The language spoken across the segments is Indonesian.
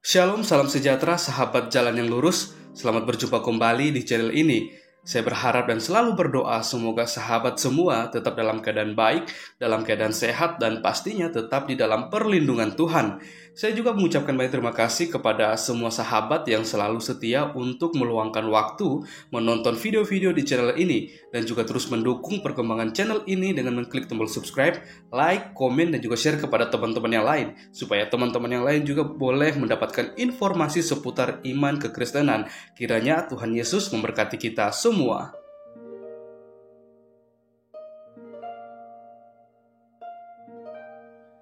Shalom, salam sejahtera, sahabat jalan yang lurus. Selamat berjumpa kembali di channel ini. Saya berharap dan selalu berdoa semoga sahabat semua tetap dalam keadaan baik, dalam keadaan sehat, dan pastinya tetap di dalam perlindungan Tuhan. Saya juga mengucapkan banyak terima kasih kepada semua sahabat yang selalu setia untuk meluangkan waktu menonton video-video di channel ini dan juga terus mendukung perkembangan channel ini dengan mengklik tombol subscribe, like, komen, dan juga share kepada teman-teman yang lain supaya teman-teman yang lain juga boleh mendapatkan informasi seputar iman kekristenan. Kiranya Tuhan Yesus memberkati kita semua.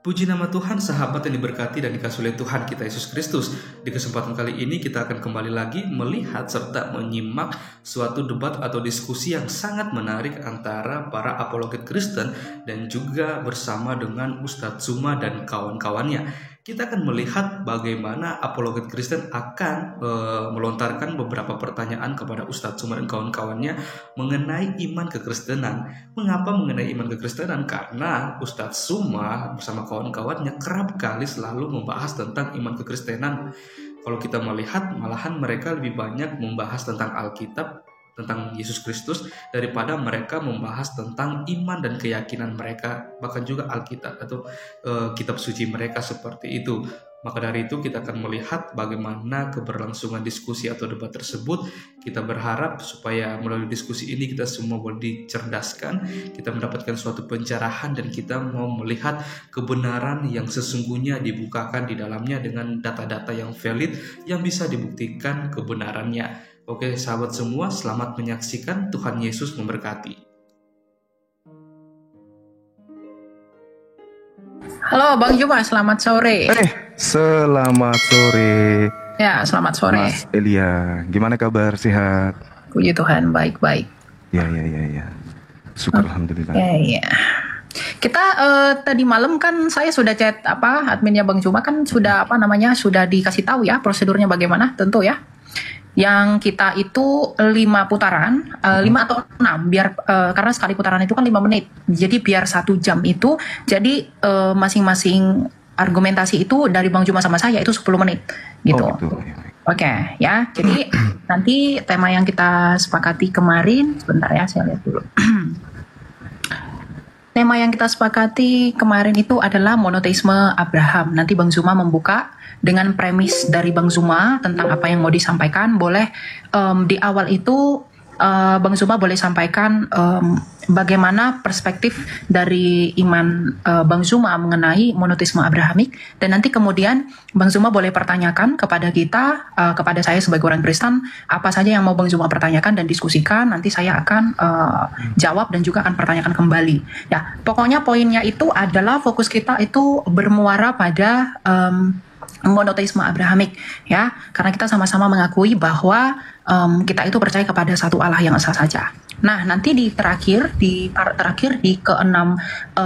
Puji nama Tuhan, sahabat yang diberkati dan dikasihi oleh Tuhan kita Yesus Kristus. Di kesempatan kali ini kita akan kembali lagi melihat serta menyimak suatu debat atau diskusi yang sangat menarik antara para apologet Kristen dan juga bersama dengan Ustadz Zuma dan kawan-kawannya. Kita akan melihat bagaimana apologet Kristen akan melontarkan beberapa pertanyaan kepada Ustadz Zuma dan kawan-kawannya mengenai iman kekristenan. Mengapa mengenai iman kekristenan? Karena Ustadz Zuma bersama kawan-kawannya kerap kali selalu membahas tentang iman kekristenan. Kalau kita melihat, malahan mereka lebih banyak membahas tentang Alkitab, tentang Yesus Kristus, daripada mereka membahas tentang iman dan keyakinan mereka, bahkan juga Alkitab atau kitab suci mereka seperti itu. Maka dari itu kita akan melihat bagaimana keberlangsungan diskusi atau debat tersebut. Kita berharap supaya melalui diskusi ini kita semua boleh dicerdaskan, kita mendapatkan suatu pencerahan, dan kita mau melihat kebenaran yang sesungguhnya dibukakan di dalamnya dengan data-data yang valid yang bisa dibuktikan kebenarannya. Oke sahabat semua, selamat menyaksikan. Tuhan Yesus memberkati. Halo Bang Juma, selamat sore. Selamat sore. Ya, selamat sore. Mas Elia, gimana kabar? Sehat? Puji Tuhan, baik-baik. Ya. Syukur alhamdulillah. Ya. Kita tadi malam kan saya sudah chat adminnya Bang Juma kan sudah sudah dikasih tahu ya prosedurnya bagaimana, tentu ya. Yang kita itu 5 putaran, 5 atau 6 biar karena sekali putaran itu kan 5 menit. Jadi biar 1 jam itu, jadi masing-masing argumentasi itu dari Bang Juma sama saya itu 10 menit gitu. Oh, gitu. Oke, ya. Jadi nanti tema yang kita sepakati kemarin, sebentar ya saya lihat dulu. Tema yang kita sepakati kemarin itu adalah monoteisme Abraham. Nanti Bang Zuma membuka dengan premis dari Bang Zuma tentang apa yang mau disampaikan. Boleh di awal itu Bang Zuma boleh sampaikan bagaimana perspektif dari iman Bang Zuma mengenai monoteisme Abrahamik. Dan nanti kemudian Bang Zuma boleh pertanyakan kepada kita, kepada saya sebagai orang Kristen, apa saja yang mau Bang Zuma pertanyakan dan diskusikan. Nanti saya akan jawab dan juga akan pertanyakan kembali. Ya, pokoknya poinnya itu adalah fokus kita itu bermuara pada monoteisme Abrahamik, ya, karena kita sama-sama mengakui bahwa kita itu percaya kepada satu Allah yang esa saja. Nah, nanti di part terakhir di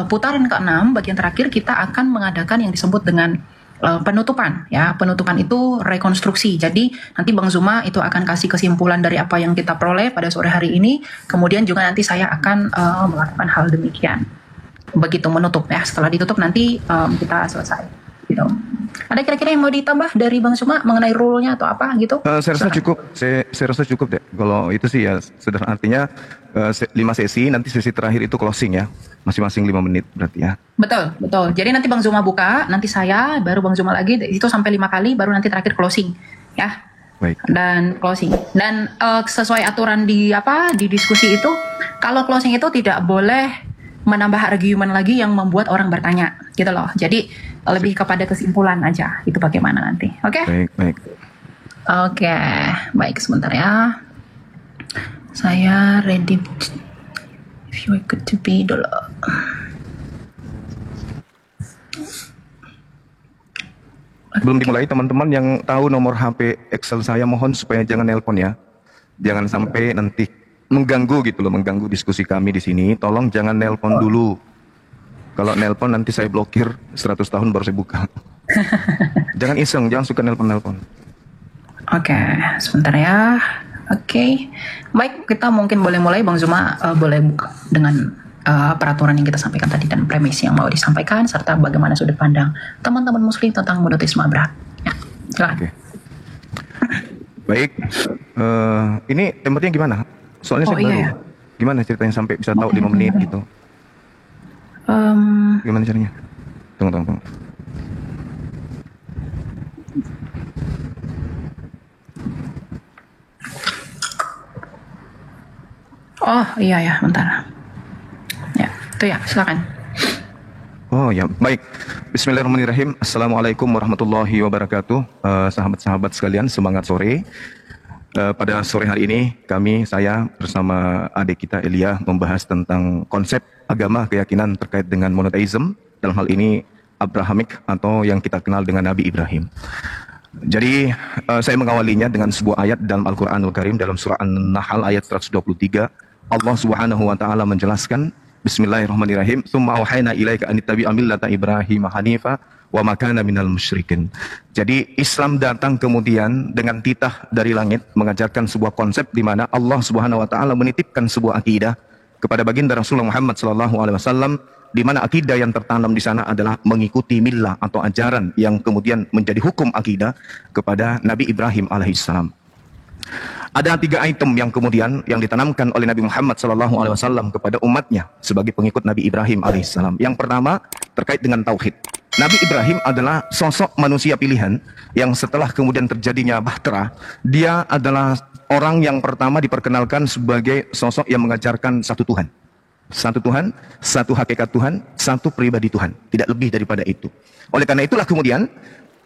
putaran ke-6 bagian terakhir kita akan mengadakan yang disebut dengan penutupan, ya. Penutupan itu rekonstruksi. Jadi nanti Bang Zuma itu akan kasih kesimpulan dari apa yang kita peroleh pada sore hari ini. Kemudian juga nanti saya akan melakukan hal demikian. Begitu menutup, ya. Setelah ditutup nanti kita selesai. Gitu. Ada kira-kira yang mau ditambah dari Bang Zuma mengenai rule-nya atau apa gitu? Saya rasa cukup. Saya rasa cukup deh. Kalau itu sih ya, sederhana artinya 5 sesi. Nanti sesi terakhir itu closing ya, masing-masing 5 menit berarti ya. Betul. Jadi nanti Bang Zuma buka, nanti saya, baru Bang Zuma lagi. Itu sampai 5 kali, baru nanti terakhir closing, ya. Baik. Dan closing. Dan sesuai aturan di diskusi itu, kalau closing itu tidak boleh menambah argumen lagi yang membuat orang bertanya, gitu loh. Jadi lebih kepada kesimpulan aja, itu bagaimana nanti, oke? Baik. Oke, baik sebentar ya. Saya ready. If you good to be dulu. Belum dimulai, teman-teman yang tahu nomor HP Excel saya mohon supaya jangan nelpon ya. Jangan sampai nanti mengganggu diskusi kami di sini. Tolong jangan nelpon dulu. Kalau nelpon nanti saya blokir 100 tahun baru saya buka. Jangan iseng, jangan suka nelpon. Oke, sebentar ya. Oke. Baik, kita mungkin boleh mulai. Bang Zuma boleh buka dengan peraturan yang kita sampaikan tadi dan premis yang mau disampaikan serta bagaimana sudut pandang teman-teman muslim tentang monoteisme Abraham. Ya. Silahkan. Oke. Baik, ini tempatnya gimana? Soalnya saya baru. iya. Gimana ceritanya sampai bisa tahu 5 menit gitu? Gimana caranya? Tunggu. Oh iya ya, bentar. Ya, itu ya, silakan. Oh ya, baik. Bismillahirrahmanirrahim. Assalamualaikum warahmatullahi wabarakatuh. Sahabat-sahabat sekalian, semangat sore. Pada sore hari ini, saya bersama adik kita Elia membahas tentang konsep agama keyakinan terkait dengan monotheism. Dalam hal ini, Abrahamic atau yang kita kenal dengan Nabi Ibrahim. Jadi, saya mengawalinya dengan sebuah ayat dalam Al-Quranul Karim dalam surah An-Nahl ayat 123. Allah Subhanahu wa taala menjelaskan, Bismillahirrahmanirrahim, "Tsumma auhayna ilaika an tattabi'a millata Ibrahim hanifa wa ma kana minal musyrikin." Jadi Islam datang kemudian dengan titah dari langit mengajarkan sebuah konsep di mana Allah Subhanahu wa taala menitipkan sebuah akidah kepada baginda Rasulullah Muhammad sallallahu alaihi wasallam, di mana akidah yang tertanam di sana adalah mengikuti millah atau ajaran yang kemudian menjadi hukum akidah kepada Nabi Ibrahim alaihissalam. Ada 3 item yang kemudian yang ditanamkan oleh Nabi Muhammad SAW kepada umatnya sebagai pengikut Nabi Ibrahim alaihissalam. Yang pertama terkait dengan tauhid. Nabi Ibrahim adalah sosok manusia pilihan yang setelah kemudian terjadinya bahtera, dia adalah orang yang pertama diperkenalkan sebagai sosok yang mengajarkan satu Tuhan. Satu Tuhan, satu hakikat Tuhan, satu pribadi Tuhan. Tidak lebih daripada itu. Oleh karena itulah kemudian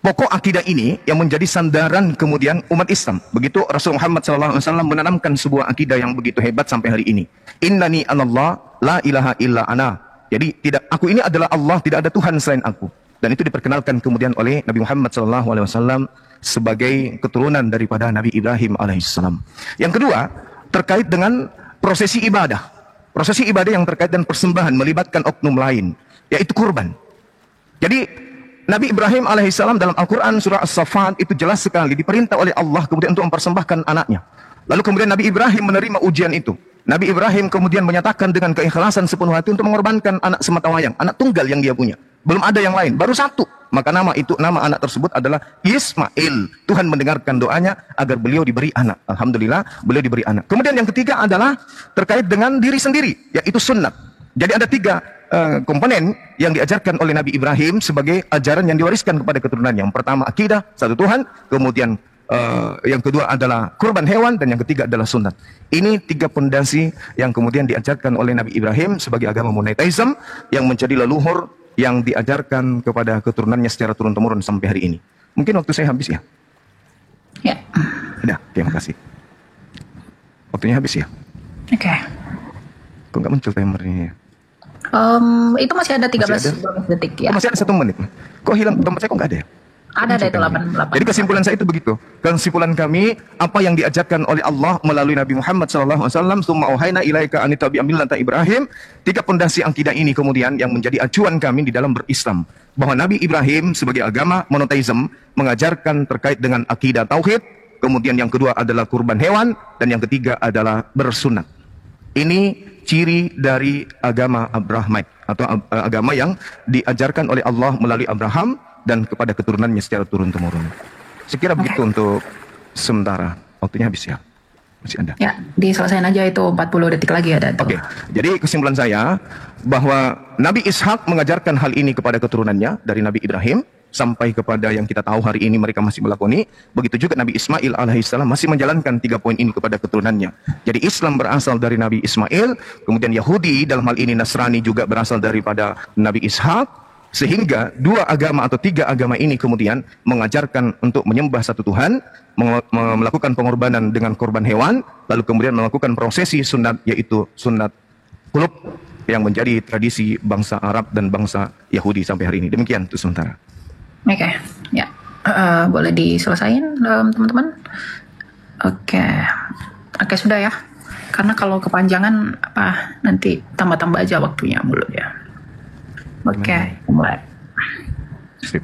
pokok akidah ini yang menjadi sandaran kemudian umat Islam. Begitu Rasulullah Muhammad SAW menanamkan sebuah akidah yang begitu hebat sampai hari ini. Innani anallah la ilaha illa ana. Jadi aku ini adalah Allah, tidak ada Tuhan selain aku. Dan itu diperkenalkan kemudian oleh Nabi Muhammad SAW sebagai keturunan daripada Nabi Ibrahim alaihissalam. Yang kedua terkait dengan prosesi ibadah. Prosesi ibadah yang terkait dengan persembahan melibatkan oknum lain, yaitu kurban. Jadi Nabi Ibrahim alaihissalam dalam Al-Quran surah As-Saffat itu jelas sekali diperintah oleh Allah kemudian untuk mempersembahkan anaknya. Lalu kemudian Nabi Ibrahim menerima ujian itu. Nabi Ibrahim kemudian menyatakan dengan keikhlasan sepenuh hati untuk mengorbankan anak sematawayang, anak tunggal yang dia punya. Belum ada yang lain, baru satu. Maka nama anak tersebut adalah Ismail. Tuhan mendengarkan doanya agar beliau diberi anak. Alhamdulillah beliau diberi anak. Kemudian yang ketiga adalah terkait dengan diri sendiri, yaitu sunnat. Jadi ada 3 komponen yang diajarkan oleh Nabi Ibrahim sebagai ajaran yang diwariskan kepada keturunan. Yang pertama akidah, satu Tuhan. Kemudian yang kedua adalah kurban hewan. Dan yang ketiga adalah sunat. Ini 3 pondasi yang kemudian diajarkan oleh Nabi Ibrahim sebagai agama monotheism yang menjadi leluhur yang diajarkan kepada keturunannya secara turun-temurun sampai hari ini. Mungkin waktu saya habis ya? Ya. Sudah, terima kasih. Waktunya habis ya? Oke. Kok nggak muncul timernya? Itu masih ada 13 detik ya. Oh, masih ada 1 menit. Kok hilang? Tempat saya kok nggak ada ya? Ada itu 88. Jadi kesimpulan saya itu begitu. Kesimpulan kami, apa yang diajarkan oleh Allah melalui Nabi Muhammad SAW, "Tsumma auhayna ilaika an tattabi'a millata Ibrahim." 3 pondasi akidah ini kemudian yang menjadi acuan kami di dalam berislam. Bahwa Nabi Ibrahim sebagai agama monotheism mengajarkan terkait dengan akidah tauhid. Kemudian yang kedua adalah kurban hewan. Dan yang ketiga adalah bersunat. Ini ciri dari agama Abrahamic atau agama yang diajarkan oleh Allah melalui Abraham dan kepada keturunannya secara turun-temurun. Sekira begitu untuk sementara. Waktunya habis ya? Masih ada? Ya, diselesain aja itu 40 detik lagi ada. Oke. Jadi kesimpulan saya bahwa Nabi Ishak mengajarkan hal ini kepada keturunannya dari Nabi Ibrahim sampai kepada yang kita tahu hari ini mereka masih melakoni. Begitu juga Nabi Ismail alaihissalam masih menjalankan 3 poin ini kepada keturunannya. Jadi Islam berasal dari Nabi Ismail, kemudian Yahudi dalam hal ini Nasrani juga berasal daripada Nabi Ishak. Sehingga 2 agama atau 3 agama ini kemudian mengajarkan untuk menyembah satu Tuhan, melakukan pengorbanan dengan korban hewan, lalu kemudian melakukan prosesi sunat, yaitu sunat qulub yang menjadi tradisi bangsa Arab dan bangsa Yahudi sampai hari ini. Demikian untuk sementara. Oke, ya. Boleh diselesain teman-teman? Oke, sudah ya. Karena kalau kepanjangan nanti tambah-tambah aja waktunya mulut ya. Oke, mulai. Sip.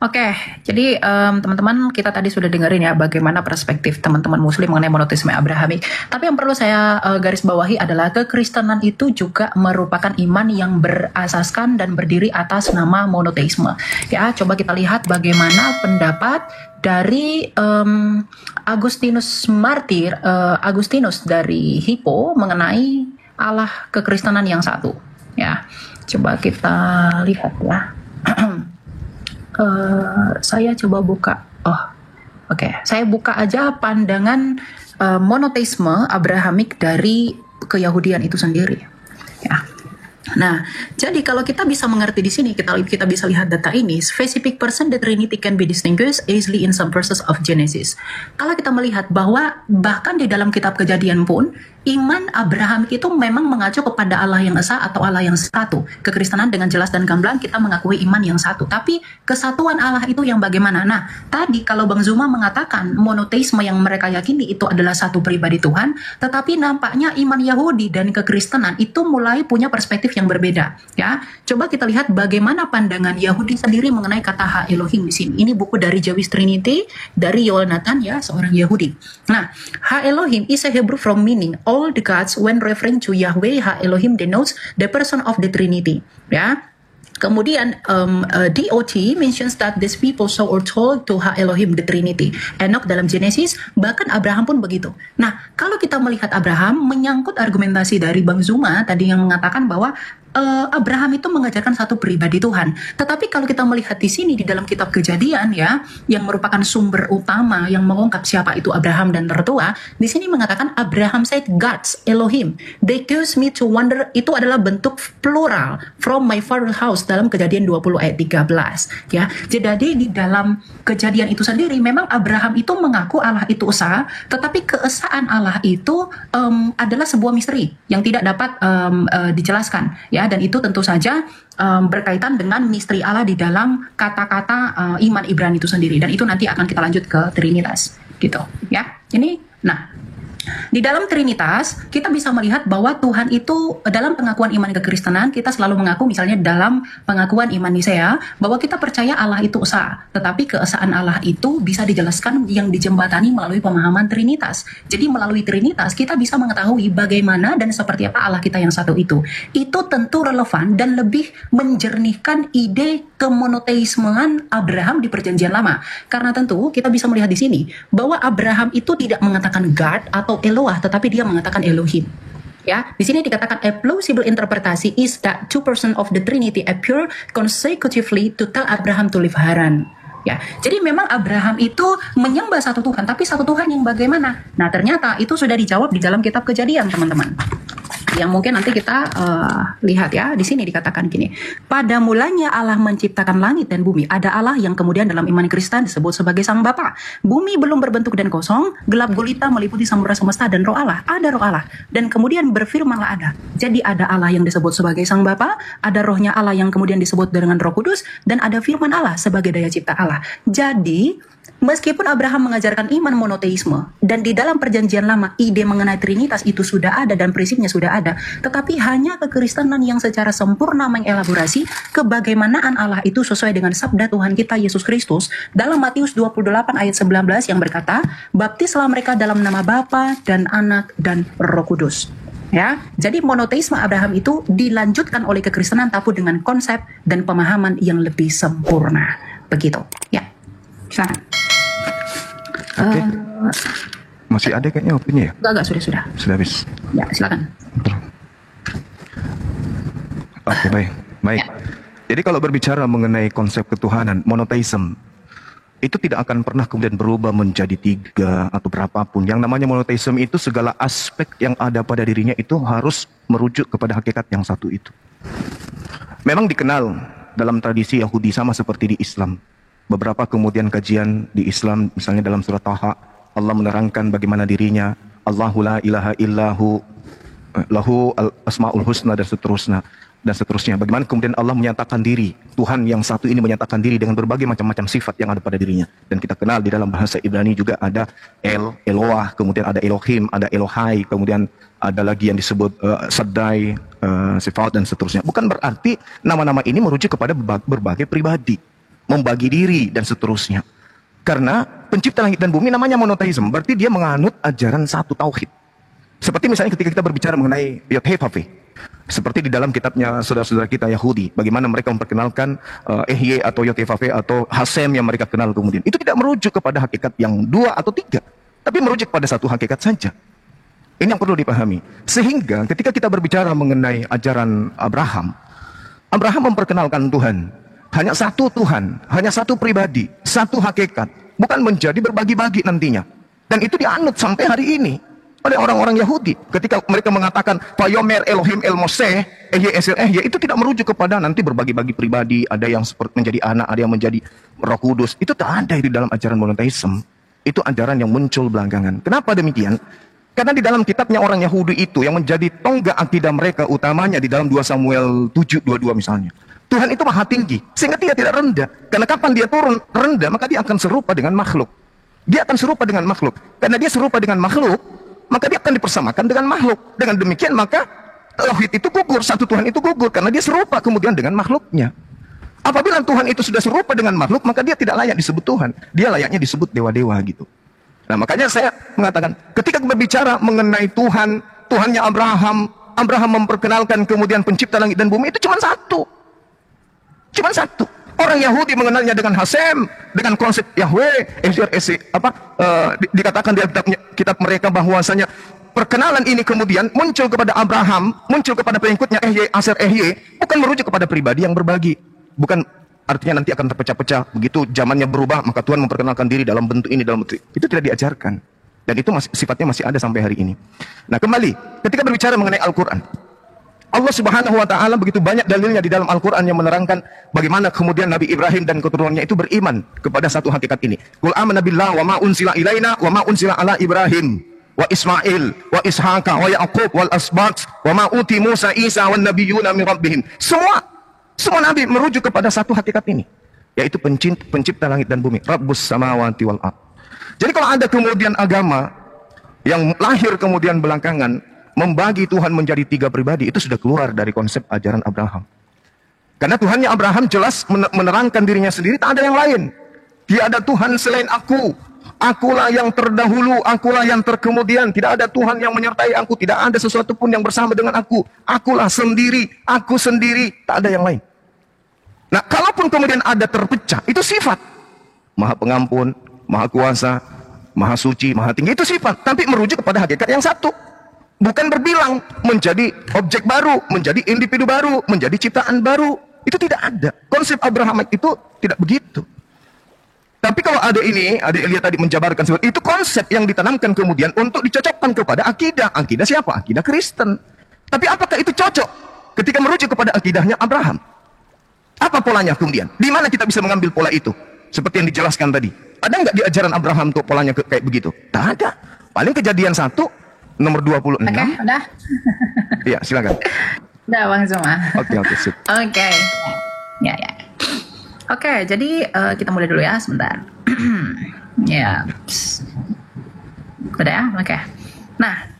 Oke, jadi teman-teman kita tadi sudah dengerin ya bagaimana perspektif teman-teman Muslim mengenai monoteisme Abrahamik. Tapi yang perlu saya garis bawahi adalah kekristenan itu juga merupakan iman yang berasaskan dan berdiri atas nama monoteisme. Ya, coba kita lihat bagaimana pendapat dari Agustinus Martir, Agustinus dari Hippo mengenai Allah kekristenan yang satu. Ya, coba kita lihat ya. Saya coba buka. Oke. Saya buka aja pandangan monoteisme Abrahamik dari keyahudian itu sendiri. Ya. Nah, jadi kalau kita bisa mengerti di sini, kita bisa lihat data ini, specific person the Trinity can be distinguished easily in some verses of Genesis. Kalau kita melihat bahwa bahkan di dalam kitab Kejadian pun, iman Abraham itu memang mengacu kepada Allah yang esa atau Allah yang satu. Kekristenan dengan jelas dan gamblang kita mengakui iman yang satu. Tapi kesatuan Allah itu yang bagaimana? Nah, tadi kalau Bang Zuma mengatakan monoteisme yang mereka yakini itu adalah satu pribadi Tuhan, tetapi nampaknya iman Yahudi dan kekristenan itu mulai punya perspektif yang berbeda. Ya, coba kita lihat bagaimana pandangan Yahudi sendiri mengenai kata Ha Elohim di sini. Ini buku dari Jewish Trinity dari Yoel Nathan ya, seorang Yahudi. Nah, Ha Elohim is a Hebrew from meaning all the gods. When referring to Yahweh, Ha Elohim denotes the person of the Trinity. Ya. Kemudian DOT mentions that these people saw or told to Ha Elohim the Trinity. Enoch dalam Genesis, bahkan Abraham pun begitu. Nah, kalau kita melihat Abraham, menyangkut argumentasi dari Bang Zuma tadi yang mengatakan bahwa Abraham itu mengajarkan satu pribadi Tuhan. Tetapi kalau kita melihat di sini di dalam kitab Kejadian ya, yang merupakan sumber utama yang mengungkap siapa itu Abraham dan tertua, di sini mengatakan Abraham said God's Elohim. They caused me to wonder, itu adalah bentuk plural from my father's house dalam Kejadian 20 ayat 13 ya. Jadi di dalam Kejadian itu sendiri memang Abraham itu mengaku Allah itu esa, tetapi keesaan Allah itu adalah sebuah misteri yang tidak dapat dijelaskan ya. Dan itu tentu saja berkaitan dengan misteri Allah di dalam kata-kata iman Ibrani itu sendiri, dan itu nanti akan kita lanjut ke Trinitas gitu ya. Nah, di dalam Trinitas kita bisa melihat bahwa Tuhan itu dalam pengakuan iman kekristenan kita selalu mengaku, misalnya dalam pengakuan iman Nisea, bahwa kita percaya Allah itu esa, tetapi keesaan Allah itu bisa dijelaskan yang dijembatani melalui pemahaman Trinitas. Jadi melalui Trinitas kita bisa mengetahui bagaimana dan seperti apa Allah kita yang satu itu. Itu tentu relevan dan lebih menjernihkan ide kemonoteismean Abraham di Perjanjian Lama. Karena tentu kita bisa melihat di sini bahwa Abraham itu tidak mengatakan God atau Eloah, tetapi dia mengatakan Elohim. Ya, di sini dikatakan a plausible interpretasi is that two persons of the Trinity appear consecutively to tell Abraham to leave Haran. Ya, jadi memang Abraham itu menyembah satu Tuhan, tapi satu Tuhan yang bagaimana? Nah, ternyata itu sudah dijawab di dalam kitab Kejadian, teman-teman. Yang mungkin nanti kita lihat ya, di sini dikatakan gini. Pada mulanya Allah menciptakan langit dan bumi. Ada Allah yang kemudian dalam iman Kristen disebut sebagai Sang Bapa. Bumi belum berbentuk dan kosong, gelap gulita meliputi samudra semesta dan roh Allah. Ada roh Allah. Dan kemudian berfirmanlah ada. Jadi ada Allah yang disebut sebagai Sang Bapa, ada rohnya Allah yang kemudian disebut dengan Roh Kudus, dan ada firman Allah sebagai daya cipta Allah. Jadi meskipun Abraham mengajarkan iman monoteisme dan di dalam Perjanjian Lama ide mengenai Trinitas itu sudah ada dan prinsipnya sudah ada, tetapi hanya kekristenan yang secara sempurna mengelaborasi kebagaimanaan Allah itu sesuai dengan sabda Tuhan kita Yesus Kristus dalam Matius 28 ayat 19 yang berkata, baptislah mereka dalam nama Bapa dan Anak dan Roh Kudus. Ya, jadi monoteisme Abraham itu dilanjutkan oleh kekristenan tapi dengan konsep dan pemahaman yang lebih sempurna. Begitu. Ya. Silakan. Oke. Masih ada kayaknya opini ya? Enggak, sudah. Sudah habis. Ya, silakan. Oke, baik. Ya. Jadi kalau berbicara mengenai konsep ketuhanan, monoteism, itu tidak akan pernah kemudian berubah menjadi tiga atau berapapun. Yang namanya monoteism itu segala aspek yang ada pada dirinya itu harus merujuk kepada hakikat yang satu itu. Memang dikenal dalam tradisi Yahudi sama seperti di Islam. Beberapa kemudian kajian di Islam, misalnya dalam surat Taha, Allah menerangkan bagaimana dirinya, Allahu la ilaha illahu, lahu al-asma'ul husna dan seterusnya. Bagaimana kemudian Allah menyatakan diri, Tuhan yang satu ini menyatakan diri dengan berbagai macam-macam sifat yang ada pada dirinya. Dan kita kenal di dalam bahasa Ibrani juga ada Eloah, kemudian ada Elohim, ada Elohai, kemudian ada lagi yang disebut Shaddai, Sifat dan seterusnya. Bukan berarti nama-nama ini merujuk kepada berbagai pribadi. membagi diri, dan seterusnya. Karena pencipta langit dan bumi namanya monoteisme, berarti dia menganut ajaran satu tauhid. Seperti misalnya ketika kita berbicara mengenai Yod-Heh-Vav-Heh, seperti di dalam kitabnya saudara-saudara kita Yahudi, bagaimana mereka memperkenalkan Ehye atau Yod-Heh-Vav-Heh atau Hasem yang mereka kenal kemudian. Itu tidak merujuk kepada hakikat yang 2 atau 3, tapi merujuk pada satu hakikat saja. Ini yang perlu dipahami. Sehingga ketika kita berbicara mengenai ajaran Abraham, Abraham memperkenalkan Tuhan. Hanya satu Tuhan, hanya satu pribadi, satu hakikat. Bukan menjadi berbagi-bagi nantinya. Dan itu dianut sampai hari ini oleh orang-orang Yahudi. Ketika mereka mengatakan Vayomer Elohim El Moseh, Ehye, itu tidak merujuk kepada nanti berbagi-bagi pribadi. Ada yang seperti menjadi anak, ada yang menjadi Roh Kudus. Itu tak ada di dalam ajaran monoteisme. Itu ajaran yang muncul belakangan. Kenapa demikian? Karena di dalam kitabnya orang Yahudi itu yang menjadi tonggak akidah mereka utamanya di dalam 2 Samuel 7:22 misalnya. Tuhan itu maha tinggi, sehingga dia tidak rendah. Karena kapan dia turun rendah, maka dia akan serupa dengan makhluk. Dia akan serupa dengan makhluk. Karena dia serupa dengan makhluk, maka dia akan dipersamakan dengan makhluk. Dengan demikian maka tauhid itu gugur, satu Tuhan itu gugur, karena dia serupa kemudian dengan makhluknya. Apabila Tuhan itu sudah serupa dengan makhluk, maka dia tidak layak disebut Tuhan. Dia layaknya disebut dewa-dewa gitu. Nah makanya saya mengatakan, ketika berbicara mengenai Tuhan, Tuhannya Abraham, Abraham memperkenalkan kemudian pencipta langit dan bumi, itu cuma satu. Cuma satu. Orang Yahudi mengenalnya dengan Hasem, dengan konsep Yahweh, dikatakan di kitab mereka bahwasanya perkenalan ini kemudian muncul kepada Abraham, muncul kepada pengikutnya Ehye, bukan merujuk kepada pribadi yang berbagi. Bukan artinya nanti akan terpecah-pecah. Begitu zamannya berubah, maka Tuhan memperkenalkan diri dalam bentuk ini, dalam bentuk itu tidak diajarkan. Dan itu sifatnya masih ada sampai hari ini. Nah kembali, ketika berbicara mengenai Al-Quran, Allah Subhanahu wa Ta'ala begitu banyak dalilnya di dalam Al-Quran yang menerangkan bagaimana kemudian Nabi Ibrahim dan keturunannya itu beriman kepada satu hakikat ini. Qul amanna billah wa ma unsila ilaina wa ma unsila ala Ibrahim wa Ismail wa Ishaqa wa Yaqub wal asbat wa ma uti Musa Isa wan nabiyyuna min rabbihim. Semua nabi merujuk kepada satu hakikat ini, yaitu pencipta langit dan bumi, Rabbus samawati wal ard. Jadi kalau ada kemudian agama yang lahir kemudian belakangan membagi Tuhan menjadi 3 pribadi, itu sudah keluar dari konsep ajaran Abraham. Karena Tuhannya Abraham jelas menerangkan dirinya sendiri, tak ada yang lain. Tiada Tuhan selain aku. Akulah yang terdahulu, akulah yang terkemudian. Tidak ada Tuhan yang menyertai aku. Tidak ada sesuatu pun yang bersama dengan aku. Akulah sendiri, aku sendiri. Tak ada yang lain. Nah, kalaupun kemudian ada terpecah, itu sifat. Maha pengampun, maha kuasa, maha suci, maha tinggi. Itu sifat. Tapi merujuk kepada hakikat yang satu. Bukan berbilang menjadi objek baru, menjadi individu baru, menjadi ciptaan baru. Itu tidak ada. Konsep Abraham itu tidak begitu. Tapi kalau ada ini, ada Elia tadi menjabarkan seperti itu, konsep yang ditanamkan kemudian untuk dicocokkan kepada akidah. Akidah siapa? Akidah Kristen. Tapi apakah itu cocok ketika merujuk kepada akidahnya Abraham? Apa polanya kemudian? Di mana kita bisa mengambil pola itu? Seperti yang dijelaskan tadi. Ada nggak di ajaran Abraham tuh polanya kayak begitu? Tak ada. Paling Kejadian 1 nomor 26. Oke, udah. Iya, silakan. Udah Bang Zuma. Oke, sip. Oke. Ya. Oke, jadi kita mulai dulu ya sebentar. Ya. Udah ya? Oke. Nah,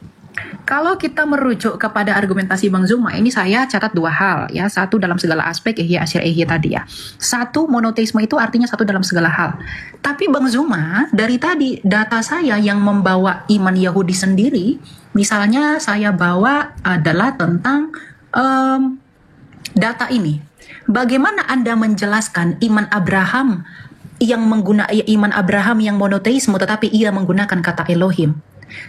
kalau kita merujuk kepada argumentasi Bang Zuma, ini saya catat 2 hal ya. Satu, dalam segala aspek Ehye tadi ya. Satu, monoteisme itu artinya satu dalam segala hal. Tapi Bang Zuma, dari tadi data saya yang membawa iman Yahudi sendiri, misalnya saya bawa adalah tentang data ini. Bagaimana Anda menjelaskan iman Abraham iman Abraham yang monoteisme tetapi ia menggunakan kata Elohim?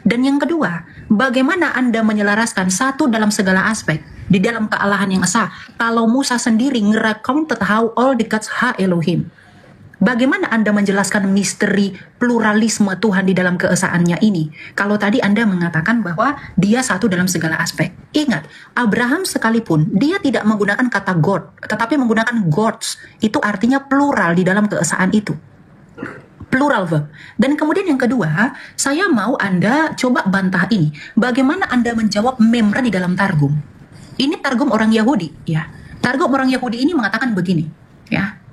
Dan yang kedua, bagaimana Anda menyelaraskan satu dalam segala aspek di dalam kealahan yang esa kalau Musa sendiri nge-recounted how all the gods ha Elohim? Bagaimana Anda menjelaskan misteri pluralisme Tuhan di dalam keesaannya ini? Kalau tadi Anda mengatakan bahwa dia satu dalam segala aspek. Ingat, Abraham sekalipun dia tidak menggunakan kata God, tetapi menggunakan gods. Itu artinya plural di dalam keesaan itu. Plural verb. Dan kemudian yang kedua, saya mau Anda coba bantah ini. Bagaimana Anda menjawab memra di dalam Targum? Ini Targum orang Yahudi, ya. Targum orang Yahudi ini mengatakan begini, ya.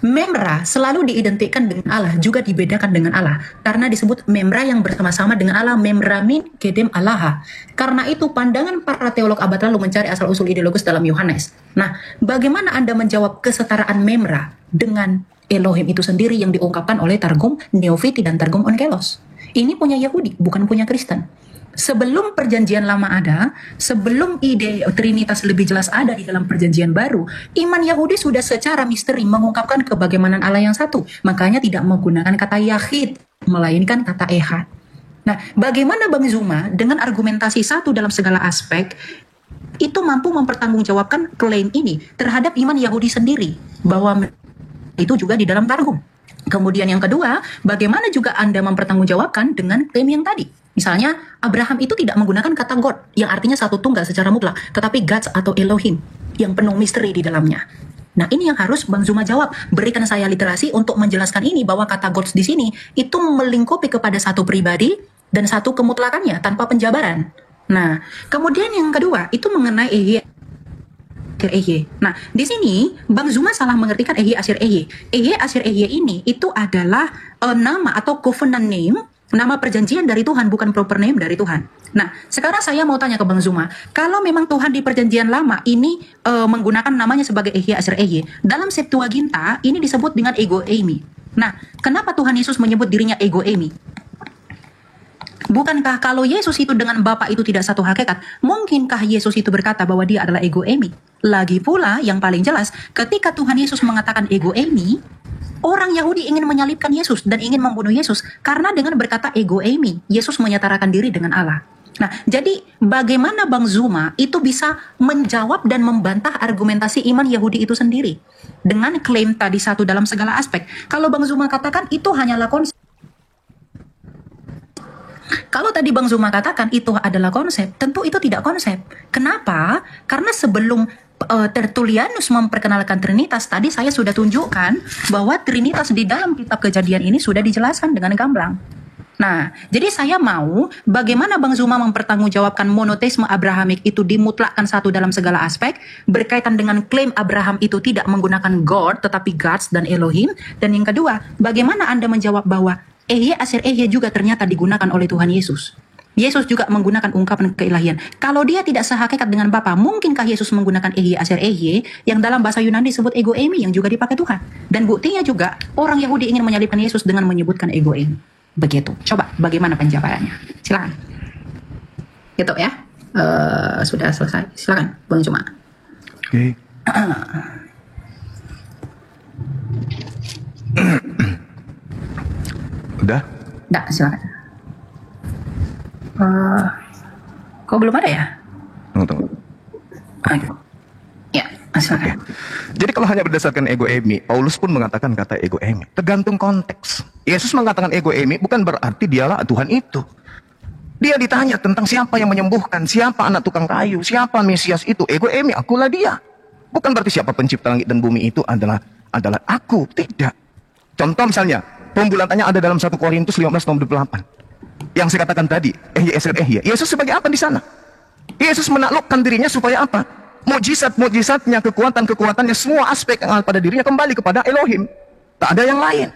Memra selalu diidentikan dengan Allah, juga dibedakan dengan Allah. Karena disebut memra yang bersama-sama dengan Allah, memra min kedem Allah. Karena itu pandangan para teolog abad lalu mencari asal-usul ideologis dalam Yohanes. Nah, bagaimana Anda menjawab kesetaraan memra dengan Elohim itu sendiri yang diungkapkan oleh Targum Neofiti dan Targum Onkelos. Ini punya Yahudi, bukan punya Kristen. Sebelum perjanjian lama ada, sebelum ide Trinitas lebih jelas ada di dalam perjanjian baru, iman Yahudi sudah secara misteri mengungkapkan kebagaimanan Allah yang satu. Makanya tidak menggunakan kata Yahid, melainkan kata Ehad. Nah, bagaimana Bang Zuma dengan argumentasi satu dalam segala aspek itu mampu mempertanggungjawabkan klaim ini terhadap iman Yahudi sendiri, bahwa itu juga di dalam Targum. Kemudian yang kedua, bagaimana juga Anda mempertanggungjawabkan dengan klaim yang tadi? Misalnya, Abraham itu tidak menggunakan kata God, yang artinya satu tunggal secara mutlak, tetapi Gods atau Elohim, yang penuh misteri di dalamnya. Nah, ini yang harus Bang Zuma jawab. Berikan saya literasi untuk menjelaskan ini, bahwa kata Gods di sini, itu melingkupi kepada satu pribadi, dan satu kemutlakannya, tanpa penjabaran. Nah, kemudian yang kedua, itu mengenai Ehyeh. Nah, di sini Bang Zuma salah mengertikan Ehyeh Asir Ehyeh. Ehyeh Asir Ehyeh ini itu adalah nama atau covenant name, nama perjanjian dari Tuhan, bukan proper name dari Tuhan. Nah, sekarang saya mau tanya ke Bang Zuma, kalau memang Tuhan di perjanjian lama ini menggunakan namanya sebagai Ehyeh Asir Ehyeh, dalam Septuaginta ini disebut dengan Ego Eimi. Nah, kenapa Tuhan Yesus menyebut dirinya Ego Eimi? Bukankah kalau Yesus itu dengan Bapa itu tidak satu hakikat, mungkinkah Yesus itu berkata bahwa dia adalah Ego Eimi? Lagi pula, yang paling jelas, ketika Tuhan Yesus mengatakan Ego Eimi, orang Yahudi ingin menyalibkan Yesus dan ingin membunuh Yesus karena dengan berkata Ego Eimi, Yesus menyetarakan diri dengan Allah. Nah, jadi bagaimana Bang Zuma itu bisa menjawab dan membantah argumentasi iman Yahudi itu sendiri dengan klaim tadi satu dalam segala aspek? Kalau Bang Zuma katakan itu hanyalah konsep. Kalau tadi Bang Zuma katakan itu adalah konsep, tentu itu tidak konsep. Kenapa? Karena sebelum Tertullianus memperkenalkan Trinitas, tadi saya sudah tunjukkan bahwa Trinitas di dalam kitab Kejadian ini sudah dijelaskan dengan gamblang. Nah, jadi saya mau bagaimana Bang Zuma mempertanggungjawabkan monoteisme Abrahamik itu dimutlakkan satu dalam segala aspek, berkaitan dengan klaim Abraham itu tidak menggunakan God, tetapi Gods dan Elohim. Dan yang kedua, bagaimana Anda menjawab bahwa Ehyeh Asir Ehyeh juga ternyata digunakan oleh Tuhan Yesus. Yesus juga menggunakan ungkapan keilahian. Kalau dia tidak sehakikat dengan Bapa, mungkinkah Yesus menggunakan Ehyeh Asir Ehyeh yang dalam bahasa Yunani disebut Ego Eimi yang juga dipakai Tuhan? Dan buktinya juga orang Yahudi ingin menyalibkan Yesus dengan menyebutkan Ego Eimi. Begitu. Coba bagaimana penjabarannya? Silakan. Gitu ya. Sudah selesai. Silakan Bang Zuma. Oke. Udah? Udah, silakan. Kok belum ada ya? Tunggu. Aduh. Ya, silakan. Jadi kalau hanya berdasarkan ego eimi, Paulus pun mengatakan kata ego eimi. Tergantung konteks. Yesus mengatakan ego eimi bukan berarti dialah Tuhan itu. Dia ditanya tentang siapa yang menyembuhkan, siapa anak tukang kayu, siapa Mesias itu. Ego eimi, akulah dia. Bukan berarti siapa pencipta langit dan bumi itu adalah aku. Tidak. Contoh misalnya, pembulatannya ada dalam 1 Korintus 15:28. Yang saya katakan tadi, Ehyeh Asir Ehyeh. Yesus sebagai apa di sana? Yesus menaklukkan dirinya supaya apa? Mukjizat-mukjizatnya, kekuatan-kekuatannya, semua aspek yang ada pada dirinya kembali kepada Elohim. Tak ada yang lain.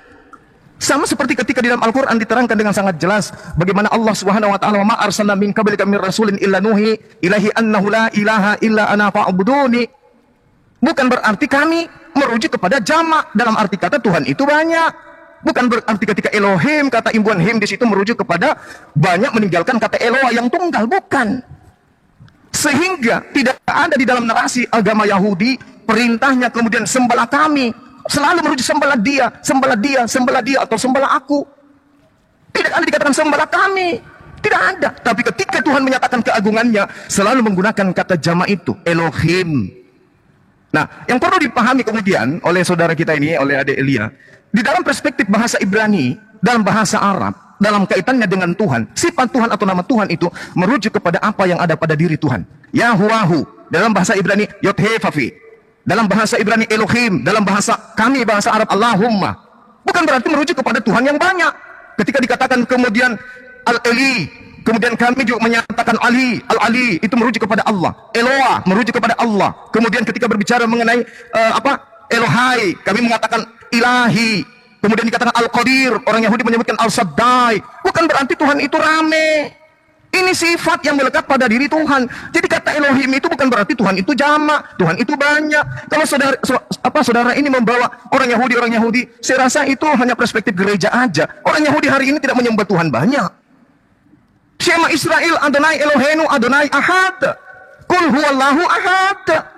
Sama seperti ketika di dalam Al-Quran diterangkan dengan sangat jelas bagaimana Allah Subhanahu wa taala, "Ma arsalna min qablika min rasulin illa nuhi ilahi annahu la ilaha illa ana fa'buduni." Bukan berarti kami merujuk kepada jamak, dalam arti kata Tuhan itu banyak. Bukan berarti ketika Elohim, kata imbuhan him di situ merujuk kepada banyak meninggalkan kata Eloah yang tunggal, bukan. Sehingga tidak ada di dalam narasi agama Yahudi perintahnya kemudian sembahlah kami, selalu merujuk sembahlah dia atau sembahlah aku. Tidak ada dikatakan sembahlah kami, tidak ada. Tapi ketika Tuhan menyatakan keagungannya, selalu menggunakan kata jama itu, Elohim. Nah, yang perlu dipahami kemudian oleh saudara kita ini, oleh adik Elia, di dalam perspektif bahasa Ibrani, dalam bahasa Arab, dalam kaitannya dengan Tuhan, sifat Tuhan atau nama Tuhan itu merujuk kepada apa yang ada pada diri Tuhan. Yahuwahu, dalam bahasa Ibrani, Yodhefafi. Dalam bahasa Ibrani, Elohim. Dalam bahasa kami, bahasa Arab, Allahumma. Bukan berarti merujuk kepada Tuhan yang banyak. Ketika dikatakan kemudian Al-Eli, kemudian kami juga menyatakan Ali, Al-Ali, itu merujuk kepada Allah. Eloah, merujuk kepada Allah. Kemudian ketika berbicara mengenai Elohai, kami mengatakan Ilahi. Kemudian dikatakan Al-Qadir, orang Yahudi menyebutkan Al-Shaddai. Bukan berarti Tuhan itu rame. Ini sifat yang melekat pada diri Tuhan. Jadi kata kata Elohim itu bukan berarti Tuhan itu jamak, Tuhan itu banyak. Kalau saudara ini membawa orang Yahudi, saya rasa itu hanya perspektif gereja aja. Orang Yahudi hari ini tidak menyembah Tuhan banyak. Shema Israel, Adonai Eloheinu, Adonai Ahad. Kul huwallahu ahad.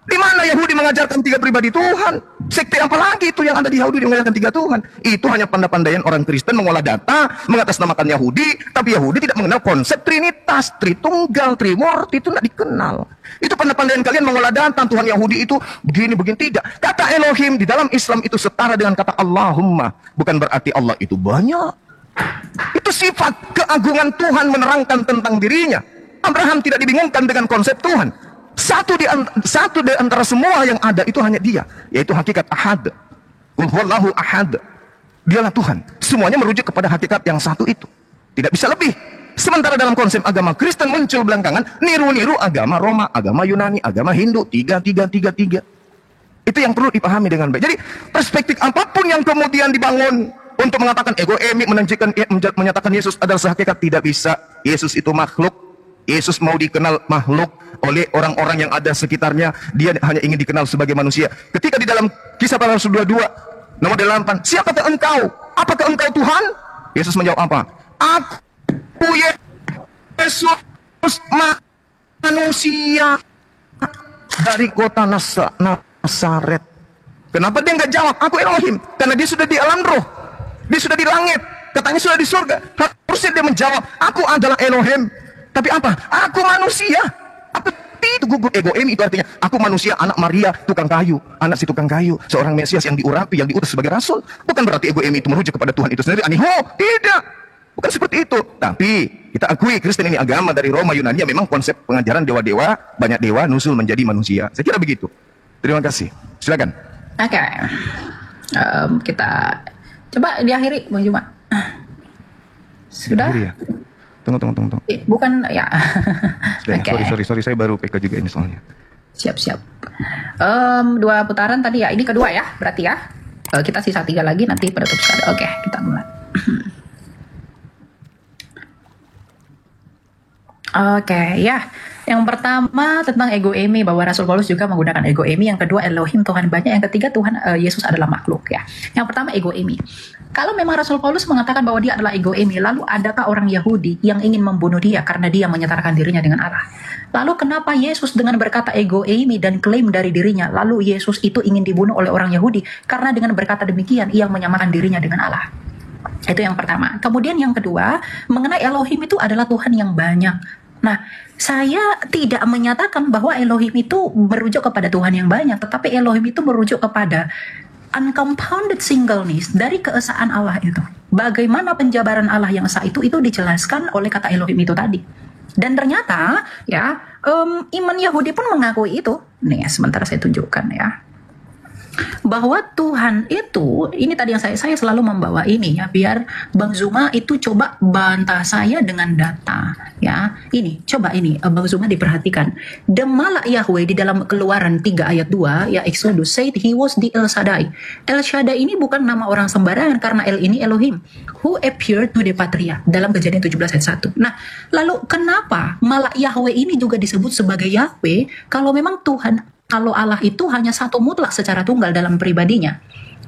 Di mana Yahudi mengajarkan 3 pribadi Tuhan? Sekte apa lagi itu yang ada di Yahudi mengajarkan 3 Tuhan? Itu hanya pandai-pandaian orang Kristen mengolah data, mengatasnamakan Yahudi, tapi Yahudi tidak mengenal konsep Trinitas, Tritunggal, Trimurti, itu tidak dikenal. Itu pandai-pandaian kalian mengolah data, Tuhan Yahudi itu begini tidak. Kata Elohim di dalam Islam itu setara dengan kata Allahumma, bukan berarti Allah itu banyak. Itu sifat keagungan Tuhan menerangkan tentang dirinya. Abraham tidak dibingungkan dengan konsep Tuhan. Satu di antara semua yang ada itu hanya dia, yaitu hakikat ahad. Wallahu ahad. Dialah Tuhan. Semuanya merujuk kepada hakikat yang satu itu. Tidak bisa lebih. Sementara dalam konsep agama Kristen muncul belakangan niru-niru agama Roma, agama Yunani, agama Hindu, 3. Itu yang perlu dipahami dengan baik. Jadi perspektif apapun yang kemudian dibangun untuk mengatakan ego emi, menyatakan Yesus adalah sehakikat, tidak bisa. Yesus itu makhluk. Yesus mau dikenal makhluk oleh orang-orang yang ada sekitarnya. Dia hanya ingin dikenal sebagai manusia. Ketika di dalam Kisah Para Rasul 22 nomor 8, siapakah engkau? Apakah engkau Tuhan? Yesus menjawab apa? Aku Yesus manusia dari kota Nazaret. Kenapa dia nggak jawab aku Elohim? Karena dia sudah di alam roh, dia sudah di langit, katanya sudah di surga. Harusnya dia menjawab aku adalah Elohim. Tapi apa? Aku manusia. Apa itu gugur ego ini? Itu artinya aku manusia, anak Maria, tukang kayu, anak si tukang kayu, seorang Mesias yang diurapi, yang diutus sebagai rasul. Bukan berarti ego ini itu merujuk kepada Tuhan itu sendiri. Aniho, tidak. Bukan seperti itu. Tapi kita akui Kristen ini agama dari Roma Yunani, memang konsep pengajaran dewa-dewa, banyak dewa nusul menjadi manusia. Saya kira begitu. Terima kasih. Silakan. Oke. Kita coba diakhiri, Bang Juma. Sudah? Diakhiri ya? Tunggu. Bukan ya. Okay. Sorry, saya baru PK juga ini soalnya. Siap. 2 putaran tadi ya. Ini kedua ya, berarti ya. Kita sisa 3 lagi nanti penutup sekali. Oke, kita mulai. Oke, ya. Yang pertama tentang ego emi, bahwa Rasul Paulus juga menggunakan ego emi. Yang kedua Elohim Tuhan banyak. Yang ketiga Tuhan Yesus adalah makhluk ya. Yang pertama ego emi. Kalau memang Rasul Paulus mengatakan bahwa dia adalah ego emi, lalu adakah orang Yahudi yang ingin membunuh dia karena dia menyatakan dirinya dengan Allah? Lalu kenapa Yesus dengan berkata ego emi dan klaim dari dirinya, lalu Yesus itu ingin dibunuh oleh orang Yahudi karena dengan berkata demikian ia menyamakan dirinya dengan Allah? Itu yang pertama. Kemudian yang kedua, mengenai Elohim itu adalah Tuhan yang banyak. Nah, saya tidak menyatakan bahwa Elohim itu merujuk kepada Tuhan yang banyak, tetapi Elohim itu merujuk kepada uncompounded singleness dari keesaan Allah itu. Bagaimana penjabaran Allah yang esa itu dijelaskan oleh kata Elohim itu tadi. Dan ternyata ya iman Yahudi pun mengakui itu. Nih, sebentar saya tunjukkan ya. Bahwa Tuhan itu, ini tadi yang saya selalu membawa ini ya, biar Bang Zuma itu coba bantah saya dengan data ya. Ini, coba ini Bang Zuma diperhatikan. The Malak Yahweh di dalam Keluaran 3 ayat 2 ya, Exodus said he was the El Shaddai. El Shaddai ini bukan nama orang sembarangan, karena El ini Elohim who appeared to the Patria dalam Kejadian 17 ayat 1. Nah, lalu kenapa Malak Yahweh ini juga disebut sebagai Yahweh kalau memang Tuhan, kalau Allah itu hanya satu mutlak secara tunggal dalam pribadinya?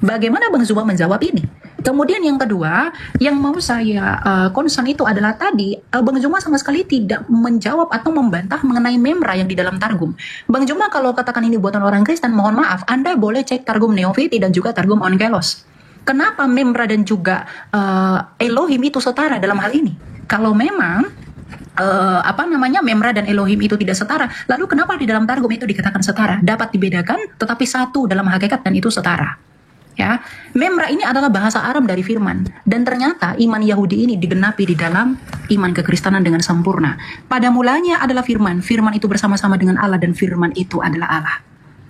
Bagaimana Bang Zuma menjawab ini? Kemudian yang kedua, yang mau saya concern itu adalah tadi Bang Zuma sama sekali tidak menjawab atau membantah mengenai memra yang di dalam Targum. Bang Zuma kalau katakan ini buatan orang Kristen, mohon maaf, Anda boleh cek Targum Neofiti dan juga Targum Onkelos. Kenapa memra dan juga Elohim itu setara dalam hal ini? Kalau memang memra dan Elohim itu tidak setara, lalu kenapa di dalam Targum itu dikatakan setara? Dapat dibedakan tetapi satu dalam hakikat dan itu setara. Ya, memra ini adalah bahasa Aram dari firman, dan ternyata iman Yahudi ini digenapi di dalam iman kekristenan dengan sempurna. Pada mulanya adalah firman, firman itu bersama-sama dengan Allah dan firman itu adalah Allah.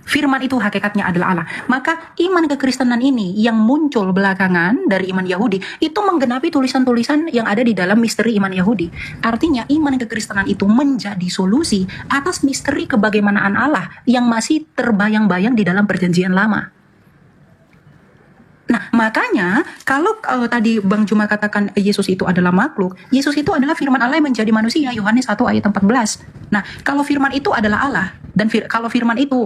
Firman itu hakikatnya adalah Allah. Maka iman kekristenan ini yang muncul belakangan dari iman Yahudi itu menggenapi tulisan-tulisan yang ada di dalam misteri iman Yahudi. Artinya iman kekristenan itu menjadi solusi atas misteri kebagaimanaan Allah yang masih terbayang-bayang di dalam perjanjian lama. Nah, makanya kalau tadi Bang Juma katakan Yesus itu adalah makhluk, Yesus itu adalah firman Allah yang menjadi manusia, Yohanes 1 ayat 14. Nah, kalau firman itu adalah Allah, dan kalau firman itu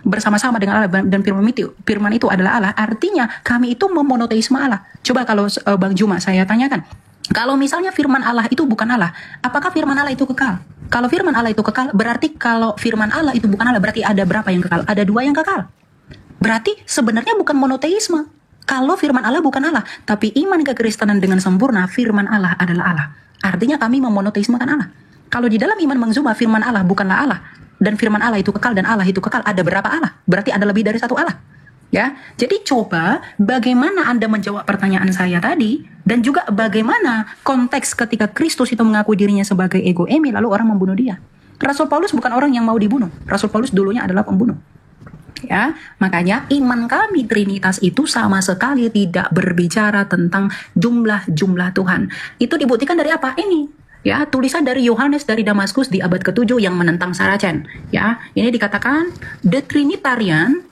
bersama-sama dengan Allah, dan firman itu adalah Allah, artinya kami itu memonoteisme Allah. Coba kalau Bang Juma saya tanyakan, kalau misalnya firman Allah itu bukan Allah, apakah firman Allah itu kekal? Kalau firman Allah itu kekal, berarti kalau firman Allah itu bukan Allah, berarti ada berapa yang kekal? Ada 2 yang kekal. Berarti sebenarnya bukan monoteisme. Kalau firman Allah bukan Allah, tapi iman kekristenan dengan sempurna, firman Allah adalah Allah. Artinya kami memonoteismekan Allah. Kalau di dalam iman Bang Zuma, firman Allah bukanlah Allah, dan firman Allah itu kekal, dan Allah itu kekal, ada berapa Allah? Berarti ada lebih dari 1 Allah. Ya, jadi coba bagaimana Anda menjawab pertanyaan saya tadi, dan juga bagaimana konteks ketika Kristus itu mengaku dirinya sebagai ego emi, lalu orang membunuh dia. Rasul Paulus bukan orang yang mau dibunuh. Rasul Paulus dulunya adalah pembunuh. Ya, makanya iman kami Trinitas itu sama sekali tidak berbicara tentang jumlah-jumlah Tuhan. Itu dibuktikan dari apa? Ini, ya, tulisan dari Yohanes dari Damaskus di abad ke-7 yang menentang Saracen. Ya, ini dikatakan the Trinitarian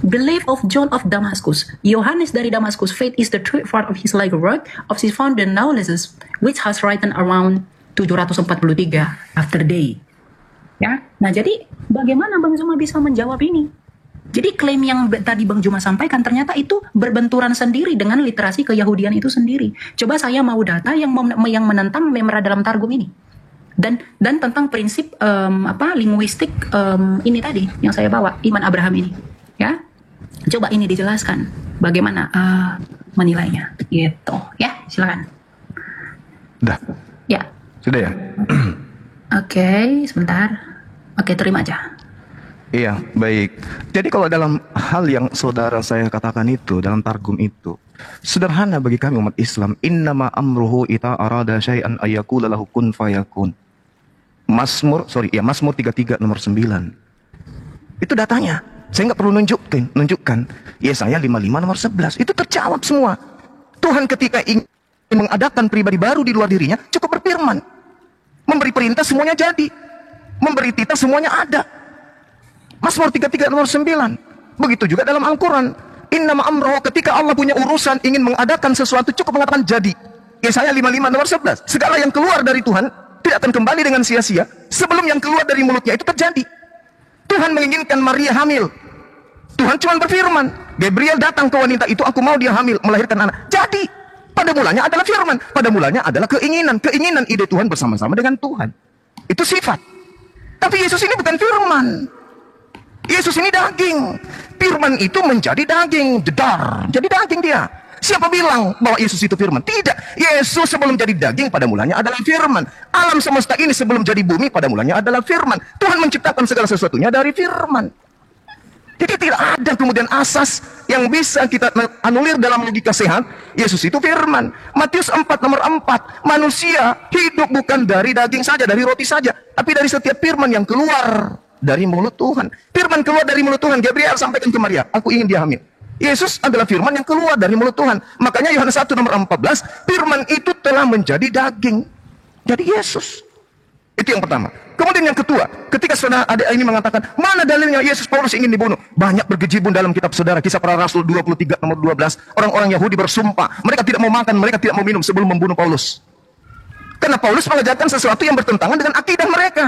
belief of John of Damascus. Yohanes dari Damaskus, faith is the true part of his like work of his founder Naulesus, which has written around 743 after day. Ya, nah jadi bagaimana Bang Zuma bisa menjawab ini? Jadi klaim yang tadi Bang Juma sampaikan ternyata itu berbenturan sendiri dengan literasi keyahudian itu sendiri. Coba saya mau data yang menentang memra dalam Targum ini. Dan tentang prinsip linguistik ini tadi yang saya bawa, iman Abraham ini. Ya. Coba ini dijelaskan bagaimana menilainya gitu. Ya, silakan. Udah. Ya. Sudah ya? Oke, sebentar. Oke, terima aja. Iya, baik. Jadi kalau dalam hal yang saudara saya katakan itu, dalam Targum itu, sederhana bagi kami umat Islam. Innama amruhu ita arada syai'an ayyakula lahu kun fayakun. Mazmur 33 nomor 9. Itu datanya. Saya nggak perlu nunjukkan. Yesaya 55 nomor 11. Itu terjawab semua. Tuhan ketika ingin mengadakan pribadi baru di luar dirinya, cukup berfirman. Memberi perintah semuanya jadi. Memberi titah semuanya ada. Mazmur 33 nomor 9. Begitu juga dalam Al-Quran. Innama amroh, ketika Allah punya urusan ingin mengadakan sesuatu, cukup mengatakan jadi. Yesaya 55 nomor 11. Segala yang keluar dari Tuhan tidak akan kembali dengan sia-sia sebelum yang keluar dari mulutnya itu terjadi. Tuhan menginginkan Maria hamil. Tuhan cuma berfirman. Gabriel datang ke wanita itu, aku mau dia hamil, melahirkan anak. Jadi, pada mulanya adalah firman. Pada mulanya adalah keinginan. Keinginan ide Tuhan bersama-sama dengan Tuhan. Itu sifat. Tapi Yesus ini bukan firman. Yesus ini daging. Firman itu menjadi daging, jedar. Jadi daging dia. Siapa bilang bahwa Yesus itu firman? Tidak. Yesus sebelum jadi daging pada mulanya adalah firman. Alam semesta ini sebelum jadi bumi pada mulanya adalah firman. Tuhan menciptakan segala sesuatunya dari firman. Jadi tidak ada kemudian asas yang bisa kita anulir dalam logika sehat. Yesus itu firman. Matius 4 nomor 4. Manusia hidup bukan dari daging saja, dari roti saja, tapi dari setiap firman yang keluar dari mulut Tuhan. Firman keluar dari mulut Tuhan. Gabriel sampaikan ke Maria, aku ingin dia hamil. Yesus adalah firman yang keluar dari mulut Tuhan. Makanya Yohanes 1 nomor 14, firman itu telah menjadi daging. Jadi Yesus. Itu yang pertama. Kemudian yang kedua, ketika saudara adik ini mengatakan, mana dalilnya Yesus Paulus ingin dibunuh? Banyak bergejibun dalam kitab saudara. Kisah Para Rasul 23 nomor 12. Orang-orang Yahudi bersumpah. Mereka tidak mau makan, mereka tidak mau minum sebelum membunuh Paulus. Karena Paulus mengajarkan sesuatu yang bertentangan dengan akidah mereka.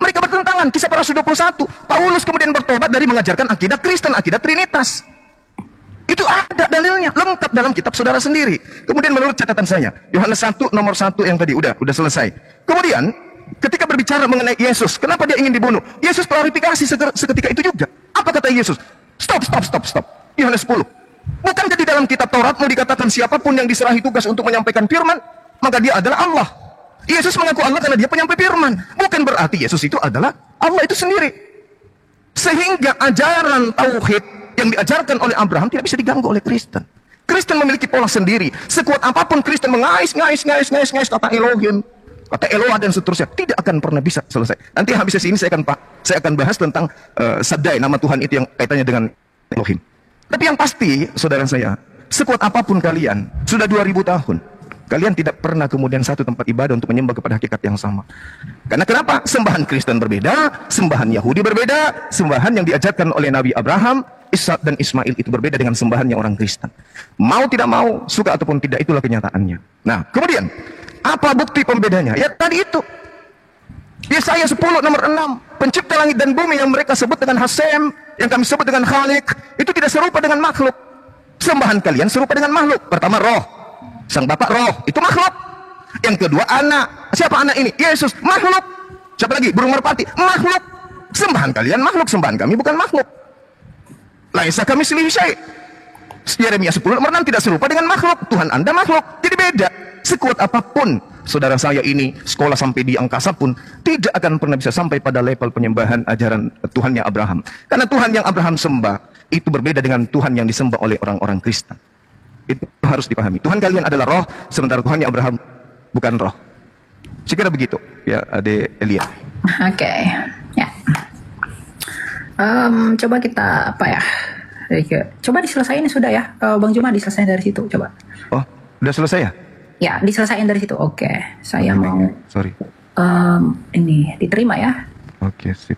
Mereka bertentangan. Kisah Para Rasul 21. Paulus kemudian bertobat dari mengajarkan akidah Kristen, akidah Trinitas. Itu ada dalilnya, lengkap dalam kitab saudara sendiri. Kemudian menurut catatan saya, Yohanes 1 nomor 1 yang tadi, udah selesai. Kemudian, ketika berbicara mengenai Yesus, kenapa dia ingin dibunuh? Yesus klarifikasi seketika itu juga. Apa kata Yesus? Stop. Yohanes 10. Bukankah di dalam kitab Taurat mau dikatakan siapapun yang diserahi tugas untuk menyampaikan firman, maka dia adalah Allah. Yesus mengaku Allah karena dia penyampai firman. Bukan berarti Yesus itu adalah Allah itu sendiri. Sehingga ajaran tauhid yang diajarkan oleh Abraham tidak bisa diganggu oleh Kristen. Kristen memiliki pola sendiri. Sekuat apapun Kristen mengais kata Elohim, kata Eloah dan seterusnya, tidak akan pernah bisa selesai. Nanti habis sesi ini saya akan bahas tentang Sadai, nama Tuhan itu yang kaitannya dengan Elohim. Tapi yang pasti, saudara saya, sekuat apapun kalian, sudah 2000 tahun, kalian tidak pernah kemudian satu tempat ibadah untuk menyembah kepada hakikat yang sama. Karena kenapa? Sembahan Kristen berbeda, sembahan Yahudi berbeda, sembahan yang diajarkan oleh Nabi Abraham, Ishak dan Ismail itu berbeda dengan sembahannya orang Kristen. Mau tidak mau, suka ataupun tidak, itulah kenyataannya. Nah, kemudian apa bukti pembedanya? Ya tadi itu. Yesaya 10 nomor 6, pencipta langit dan bumi yang mereka sebut dengan Hasem, yang kami sebut dengan Khalik, itu tidak serupa dengan makhluk. Sembahan kalian serupa dengan makhluk. Pertama roh, sang bapak roh, itu makhluk. Yang kedua anak. Siapa anak ini? Yesus, makhluk. Siapa lagi? Burung merpati, makhluk. Sembahan kalian makhluk, sembahan kami bukan makhluk. Laisa kami selih syai'. Yeremia 10 nomor 6 tidak serupa dengan makhluk. Tuhan Anda makhluk, jadi beda. Sekuat apapun saudara saya ini sekolah sampai di angkasa pun tidak akan pernah bisa sampai pada level penyembahan ajaran Tuhannya Abraham. Karena Tuhan yang Abraham sembah itu berbeda dengan Tuhan yang disembah oleh orang-orang Kristen. Itu harus dipahami. Tuhan kalian adalah roh, sementara Tuhannya Abraham bukan roh. Sekira begitu ya, Ade Elia. Oke, ya. Coba kita apa ya? Coba diselesain sudah ya, Bang Juma diselesain dari situ coba. Oh, udah selesai ya? Ya, diselesain dari situ. Oke, saya mau. Sorry. Ini diterima ya. Oke, sip.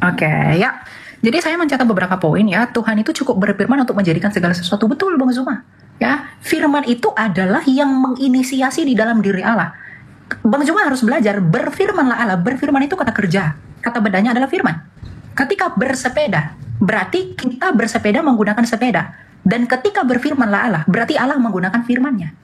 Oke, ya. Jadi saya mencatat beberapa poin ya. Tuhan itu cukup berfirman untuk menjadikan segala sesuatu, betul Bang Zuma. Ya, firman itu adalah yang menginisiasi di dalam diri Allah. Bang Zuma harus belajar, berfirmanlah Allah. Berfirman itu kata kerja. Kata bedanya adalah firman. Ketika bersepeda, berarti kita bersepeda menggunakan sepeda. Dan ketika berfirmanlah Allah, berarti Allah menggunakan firman-Nya.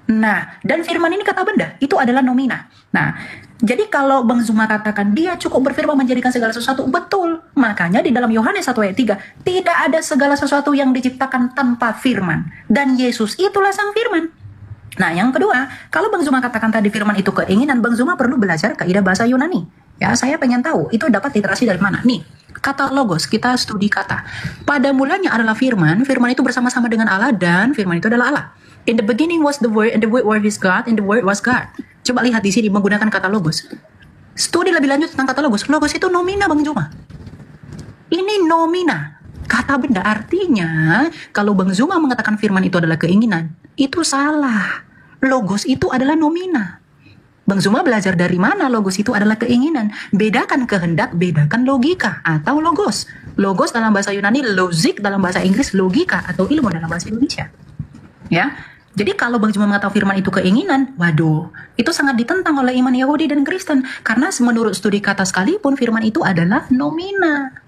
Nah, dan firman ini kata benda, itu adalah nomina. Nah, jadi kalau Bang Zuma katakan dia cukup berfirman menjadikan segala sesuatu, betul. Makanya di dalam Yohanes 1 ayat 3, tidak ada segala sesuatu yang diciptakan tanpa firman. Dan Yesus itulah sang firman. Nah, yang kedua, kalau Bang Zuma katakan tadi firman itu keinginan, Bang Zuma perlu belajar kaidah bahasa Yunani. Ya, saya pengen tahu, itu dapat literasi dari mana? Nih, kata logos, kita studi kata. Pada mulanya adalah firman, firman itu bersama-sama dengan Allah, dan firman itu adalah Allah. In the beginning was the word, and the word was God, and the word was God. Coba lihat di sini menggunakan kata logos. Studi lebih lanjut tentang kata logos. Logos itu nomina, Bang Zuma. Ini nomina. Kata benda, artinya kalau Bang Zuma mengatakan firman itu adalah keinginan, itu salah. Logos itu adalah nomina. Bang Zuma belajar dari mana logos itu adalah keinginan. Bedakan kehendak, bedakan logika atau logos. Logos dalam bahasa Yunani, logic dalam bahasa Inggris, logika atau ilmu dalam bahasa Indonesia. Ya, jadi kalau Bang Zuma mengatakan firman itu keinginan, waduh, itu sangat ditentang oleh iman Yahudi dan Kristen. Karena menurut studi kata sekalipun, firman itu adalah nomina.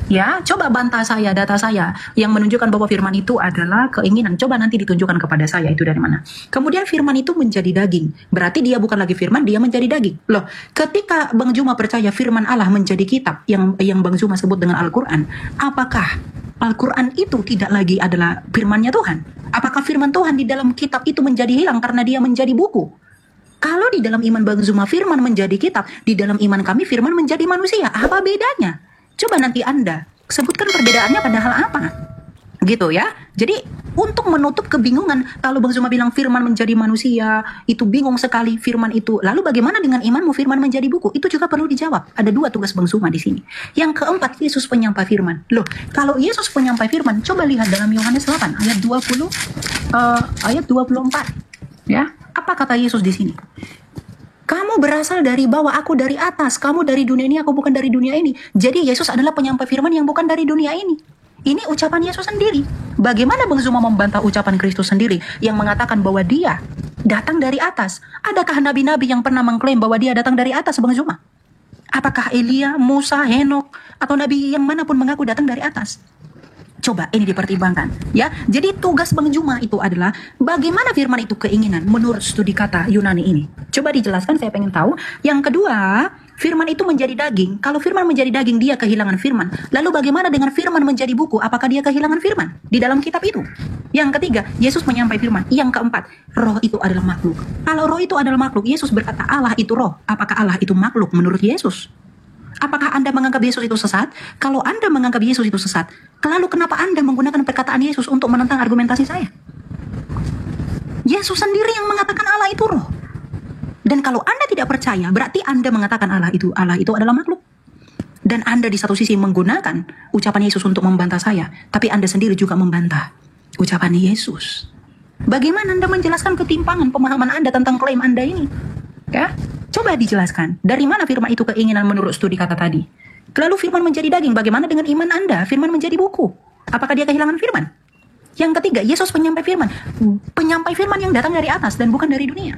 Ya, coba bantah saya, data saya yang menunjukkan bahwa firman itu adalah keinginan. Coba nanti ditunjukkan kepada saya itu dari mana. Kemudian firman itu menjadi daging. Berarti dia bukan lagi firman, dia menjadi daging. Loh, ketika Bang Zuma percaya firman Allah menjadi kitab yang Bang Zuma sebut dengan Al-Quran, apakah Al-Quran itu tidak lagi adalah firmannya Tuhan? Apakah firman Tuhan di dalam kitab itu menjadi hilang karena dia menjadi buku? Kalau di dalam iman Bang Zuma firman menjadi kitab, di dalam iman kami firman menjadi manusia. Apa bedanya? Coba nanti Anda sebutkan perbedaannya pada hal apa. Gitu ya. Jadi untuk menutup kebingungan, kalau Bang Zuma bilang firman menjadi manusia, itu bingung sekali firman itu. Lalu bagaimana dengan imanmu firman menjadi buku? Itu juga perlu dijawab. Ada dua tugas Bang Zuma di sini. Yang keempat, Yesus penyampai firman. Loh, kalau Yesus penyampai firman, coba lihat dalam Yohanes 8 ayat 20 ayat 24. Ya, apa kata Yesus di sini? Kamu berasal dari bawah, aku dari atas. Kamu dari dunia ini, aku bukan dari dunia ini. Jadi Yesus adalah penyampai firman yang bukan dari dunia ini. Ini ucapan Yesus sendiri. Bagaimana Bang Zuma membantah ucapan Kristus sendiri yang mengatakan bahwa dia datang dari atas? Adakah nabi-nabi yang pernah mengklaim bahwa dia datang dari atas, Bang Zuma? Apakah Elia, Musa, Henok, atau nabi yang manapun mengaku datang dari atas? Coba ini dipertimbangkan ya. Jadi tugas Bang Zuma itu adalah bagaimana firman itu keinginan menurut studi kata Yunani ini. Coba dijelaskan, saya pengen tahu. Yang kedua, firman itu menjadi daging. Kalau firman menjadi daging, dia kehilangan firman. Lalu bagaimana dengan firman menjadi buku? Apakah dia kehilangan firman di dalam kitab itu? Yang ketiga, Yesus menyampai firman. Yang keempat, roh itu adalah makhluk. Kalau roh itu adalah makhluk, Yesus berkata Allah itu roh. Apakah Allah itu makhluk menurut Yesus? Apakah Anda menganggap Yesus itu sesat? Kalau Anda menganggap Yesus itu sesat, lalu kenapa Anda menggunakan perkataan Yesus untuk menentang argumentasi saya? Yesus sendiri yang mengatakan Allah itu roh. Dan kalau Anda tidak percaya, berarti Anda mengatakan Allah itu adalah makhluk. Dan Anda di satu sisi menggunakan ucapan Yesus untuk membantah saya, tapi Anda sendiri juga membantah ucapan Yesus. Bagaimana Anda menjelaskan ketimpangan pemahaman Anda tentang klaim Anda ini? Ya? Coba dijelaskan, dari mana firman itu keinginan menurut studi kata tadi? Lalu firman menjadi daging. Bagaimana dengan iman Anda? Firman menjadi buku. Apakah dia kehilangan firman? Yang ketiga, Yesus penyampai firman. Penyampai firman yang datang dari atas dan bukan dari dunia.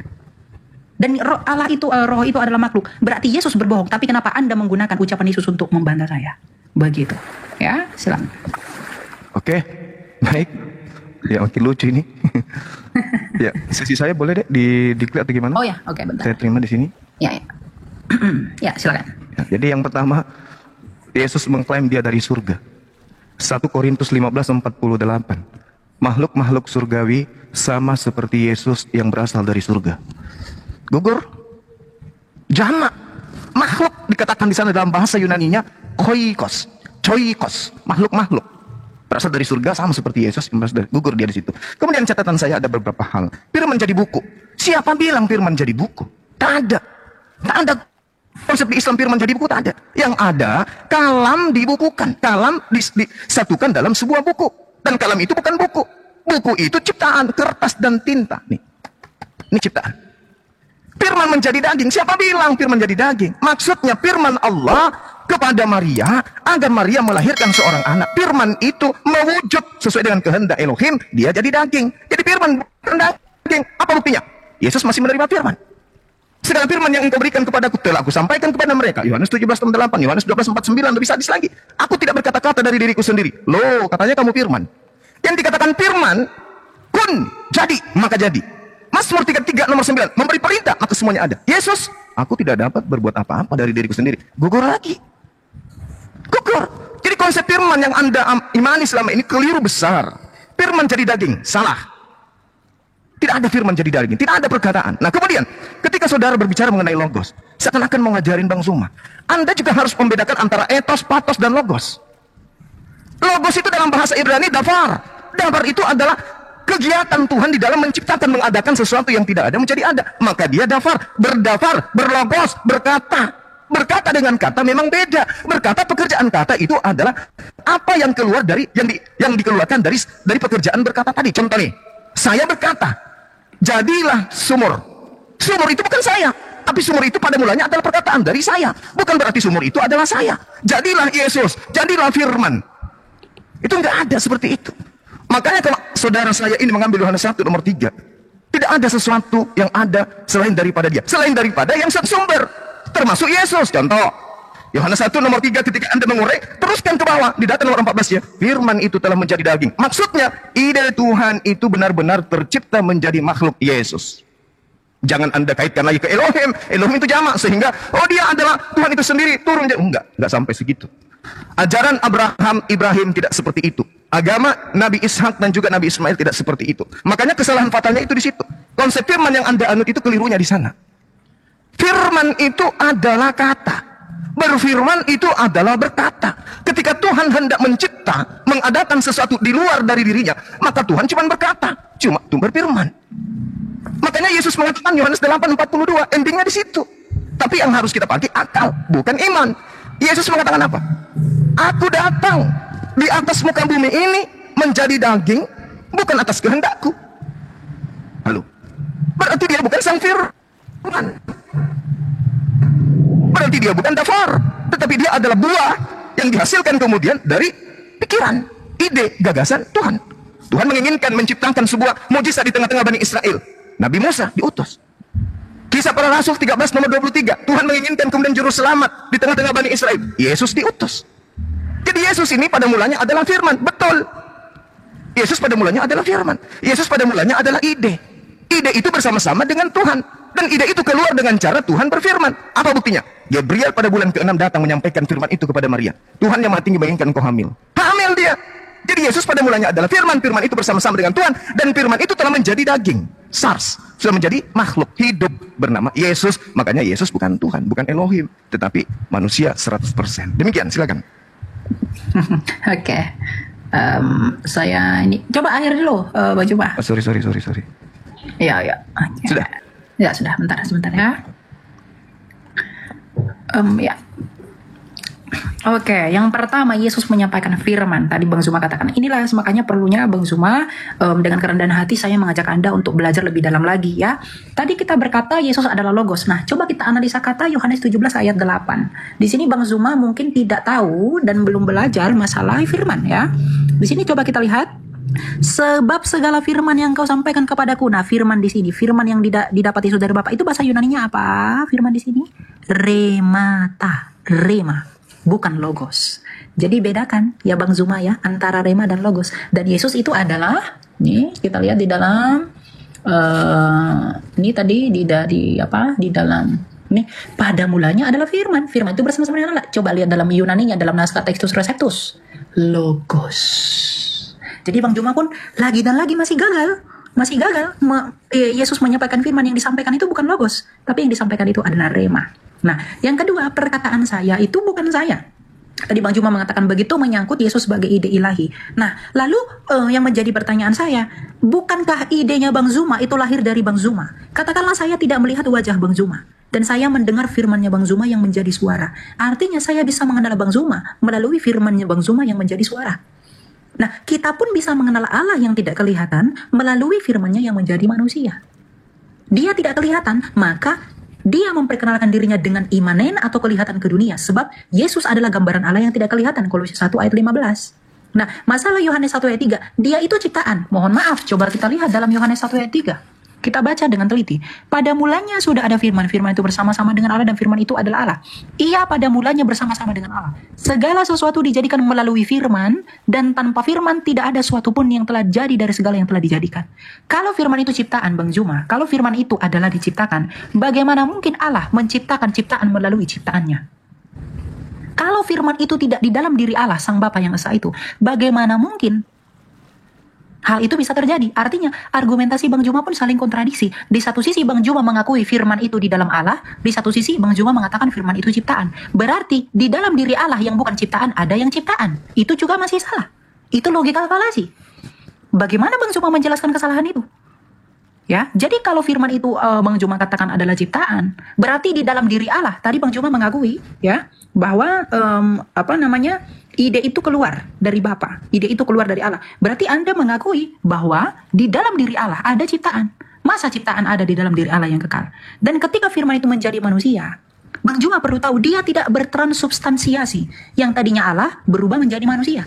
Dan Allah itu, roh itu adalah makhluk. Berarti Yesus berbohong. Tapi kenapa Anda menggunakan ucapan Yesus untuk membantah saya? Begitu. Ya, silakan. Oke, baik. Ya, makin lucu ini. Ya, sesi saya boleh deh di-declare atau gimana? Oh ya, oke, bentar. Saya terima di sini. Ya. Ya, silakan. Ya, jadi yang pertama, Yesus mengklaim dia dari surga. 1 Korintus 15:48. Makhluk-makhluk surgawi sama seperti Yesus yang berasal dari surga. Gugur. Jama. Makhluk dikatakan di sana dalam bahasa Yunaninya koikos. Choikos. Makhluk-makhluk. Berasal dari surga sama seperti Yesus yang berasal dari gugur dia di situ. Kemudian catatan saya ada beberapa hal. Firman jadi buku. Siapa bilang firman jadi buku? Tak ada. Tak ada konsep di Islam firman jadi buku, tak ada. Yang ada, kalam dibukukan. Kalam disatukan dalam sebuah buku. Dan kalam itu bukan buku. Buku itu ciptaan, kertas dan tinta. Nih. Ini ciptaan. Firman menjadi daging. Siapa bilang firman jadi daging? Maksudnya firman Allah kepada Maria agar Maria melahirkan seorang anak. Firman itu mewujud sesuai dengan kehendak Elohim. Dia jadi daging. Jadi firman bukan daging. Apa buktinya? Yesus masih menerima firman. Segala firman yang engkau berikan kepadaku telah aku sampaikan kepada mereka. Yohanes 17:8, Yohanes 12:49, lebih sadis lagi. Aku tidak berkata-kata dari diriku sendiri. Loh, katanya kamu firman. Yang dikatakan firman, kun, jadi, maka jadi. Mazmur 33 nomor 9, memberi perintah, maka semuanya ada. Yesus, aku tidak dapat berbuat apa-apa dari diriku sendiri. Gugur lagi. Gugur. Jadi konsep firman yang Anda imani selama ini keliru besar. Firman jadi daging, salah. Tidak ada firman jadi daging, tidak ada perkataan. Nah kemudian, ketika saudara berbicara mengenai logos, seakan-akan mau ngajarin Bang Zuma, Anda juga harus membedakan antara etos, patos, dan logos. Logos itu dalam bahasa Ibrani dafar. Dafar itu adalah kegiatan Tuhan di dalam menciptakan, mengadakan sesuatu yang tidak ada menjadi ada. Maka dia dafar, berlogos, berkata. Berkata dengan kata memang beda. Berkata, pekerjaan kata itu adalah apa yang keluar dari yang dikeluarkan dari pekerjaan berkata tadi. Contoh nih, saya berkata, jadilah sumur. Sumur itu bukan saya, tapi sumur itu pada mulanya adalah perkataan dari saya. Bukan berarti sumur itu adalah saya. Jadilah Yesus, jadilah firman. Itu enggak ada seperti itu. Makanya kalau saudara saya ini mengambil Yohanes 1 nomor 3, tidak ada sesuatu yang ada selain daripada dia. Selain daripada yang sumber, termasuk Yesus. Contoh, Yohanes 1 nomor 3, ketika Anda mengurai, teruskan ke bawah, di data nomor 14 ya. Firman itu telah menjadi daging. Maksudnya, ide Tuhan itu benar-benar tercipta menjadi makhluk Yesus. Jangan Anda kaitkan lagi ke Elohim. Elohim itu jamak, sehingga, oh dia adalah Tuhan itu sendiri, turun. Enggak sampai segitu. Ajaran Ibrahim tidak seperti itu. Agama Nabi Ishak dan juga Nabi Ismail tidak seperti itu. Makanya kesalahan fatalnya itu di situ. Konsep firman yang Anda anut itu kelirunya di sana. Firman itu adalah kata. Berfirman itu adalah berkata. Ketika Tuhan hendak mencipta, mengadakan sesuatu di luar dari dirinya, maka Tuhan cuma berkata, cuma berfirman. Makanya Yesus mengatakan Yohanes 8:42, endingnya di situ. Tapi yang harus kita pakai akal, bukan iman. Yesus mengatakan apa? Aku datang di atas muka bumi ini menjadi daging, bukan atas kehendakku. Halo. Berarti dia bukan sang firman. Berarti dia bukan dafar, tetapi dia adalah buah yang dihasilkan kemudian dari pikiran, ide, gagasan Tuhan. Tuhan menginginkan menciptakan sebuah mujizat di tengah-tengah Bani Israel. Nabi Musa diutus. Kisah para Rasul 13 nomor 23. Tuhan menginginkan kemudian juru selamat di tengah-tengah Bani Israel. Yesus diutus. Jadi Yesus ini pada mulanya adalah firman. Betul. Yesus pada mulanya adalah firman. Yesus pada mulanya adalah ide. Ide itu bersama-sama dengan Tuhan. Dan ide itu keluar dengan cara Tuhan berfirman. Apa buktinya? Gabriel pada bulan ke-6 datang menyampaikan firman itu kepada Maria. Tuhan yang maha tinggi menginginkan kau hamil. Hamil dia. Jadi Yesus pada mulanya adalah firman. Firman itu bersama-sama dengan Tuhan. Dan firman itu telah menjadi daging. SARS. Sudah menjadi makhluk hidup bernama Yesus. Makanya Yesus bukan Tuhan, bukan Elohim. Tetapi manusia 100%. Demikian, silakan. Oke. Saya ini coba akhir dulu, Bang Juma. Oh, sorry. Iya. Okay. Sudah? Ya sudah, sebentar ya. Ya. Oke, yang pertama Yesus menyampaikan firman. Tadi Bang Zuma katakan, inilah makanya perlunya Bang Zuma dengan kerendahan hati saya mengajak Anda untuk belajar lebih dalam lagi ya. Tadi kita berkata Yesus adalah Logos. Nah, coba kita analisa kata Yohanes 17 ayat 8. Di sini Bang Zuma mungkin tidak tahu dan belum belajar masalah firman ya. Di sini coba kita lihat. Sebab segala firman yang kau sampaikan kepadaku. Nah, firman di sini, firman yang didapat Yesus dari Bapa itu bahasa Yunaninya apa? Firman di sini remata, rema, bukan logos. Jadi bedakan ya Bang Zuma ya antara rema dan logos. Dan Yesus itu adalah, nih kita lihat di dalam ini tadi di dalam ini pada mulanya adalah firman. Firman itu bersama-sama dengan Allah. Coba lihat dalam Yunaninya, dalam naskah Textus Receptus, logos. Jadi Bang Zuma pun lagi dan lagi masih gagal. Yesus menyampaikan firman, yang disampaikan itu bukan logos, tapi yang disampaikan itu adalah rema. Nah, yang kedua, perkataan saya itu bukan saya. Tadi Bang Zuma mengatakan begitu menyangkut Yesus sebagai ide ilahi. Nah, lalu yang menjadi pertanyaan saya, bukankah idenya Bang Zuma itu lahir dari Bang Zuma? Katakanlah saya tidak melihat wajah Bang Zuma, dan saya mendengar firmannya Bang Zuma yang menjadi suara. Artinya saya bisa mengenal Bang Zuma melalui firmannya Bang Zuma yang menjadi suara. Nah, kita pun bisa mengenal Allah yang tidak kelihatan melalui firman-Nya yang menjadi manusia. Dia tidak kelihatan, maka dia memperkenalkan dirinya dengan imanen atau kelihatan ke dunia. Sebab Yesus adalah gambaran Allah yang tidak kelihatan. Kolose 1 ayat 15. Nah, masalah Yohanes 1 ayat 3, dia itu ciptaan. Mohon maaf, coba kita lihat dalam Yohanes 1 ayat 3. Kita baca dengan teliti. Pada mulanya sudah ada firman. Firman itu bersama-sama dengan Allah dan firman itu adalah Allah. Ia pada mulanya bersama-sama dengan Allah. Segala sesuatu dijadikan melalui firman, dan tanpa firman tidak ada suatu pun yang telah jadi dari segala yang telah dijadikan. Kalau firman itu ciptaan Bang Zuma, kalau firman itu adalah diciptakan, bagaimana mungkin Allah menciptakan ciptaan melalui ciptaannya? Kalau firman itu tidak di dalam diri Allah, Sang Bapa yang Esa itu, bagaimana mungkin hal itu bisa terjadi? Artinya argumentasi Bang Zuma pun saling kontradiksi. Di satu sisi Bang Zuma mengakui firman itu di dalam Allah, di satu sisi Bang Zuma mengatakan firman itu ciptaan. Berarti di dalam diri Allah yang bukan ciptaan ada yang ciptaan. Itu juga masih salah. Itu logika falasi. Bagaimana Bang Zuma menjelaskan kesalahan itu? Ya, jadi kalau firman itu Bang Zuma katakan adalah ciptaan, berarti di dalam diri Allah. Tadi Bang Zuma mengakui ya bahwa ide itu keluar dari Bapa, ide itu keluar dari Allah. Berarti Anda mengakui bahwa di dalam diri Allah ada ciptaan. Masa ciptaan ada di dalam diri Allah yang kekal? Dan ketika firman itu menjadi manusia, Bang Zuma perlu tahu dia tidak bertransubstansiasi. Yang tadinya Allah berubah menjadi manusia.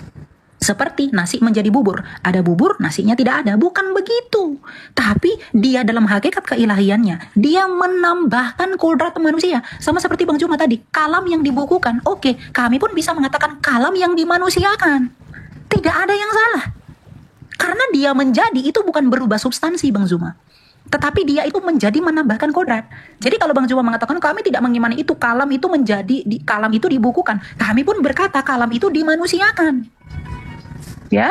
Seperti nasi menjadi bubur. Ada bubur, nasinya tidak ada. Bukan begitu. Tapi dia dalam hakikat keilahiannya, dia menambahkan kodrat manusia. Sama seperti Bang Zuma tadi, kalam yang dibukukan. Oke, kami pun bisa mengatakan kalam yang dimanusiakan. Tidak ada yang salah. Karena dia menjadi, itu bukan berubah substansi Bang Zuma. Tetapi dia itu menjadi menambahkan kodrat. Jadi kalau Bang Zuma mengatakan kami tidak mengimani itu, kalam itu menjadi, kalam itu dibukukan. Kami pun berkata kalam itu dimanusiakan. Ya,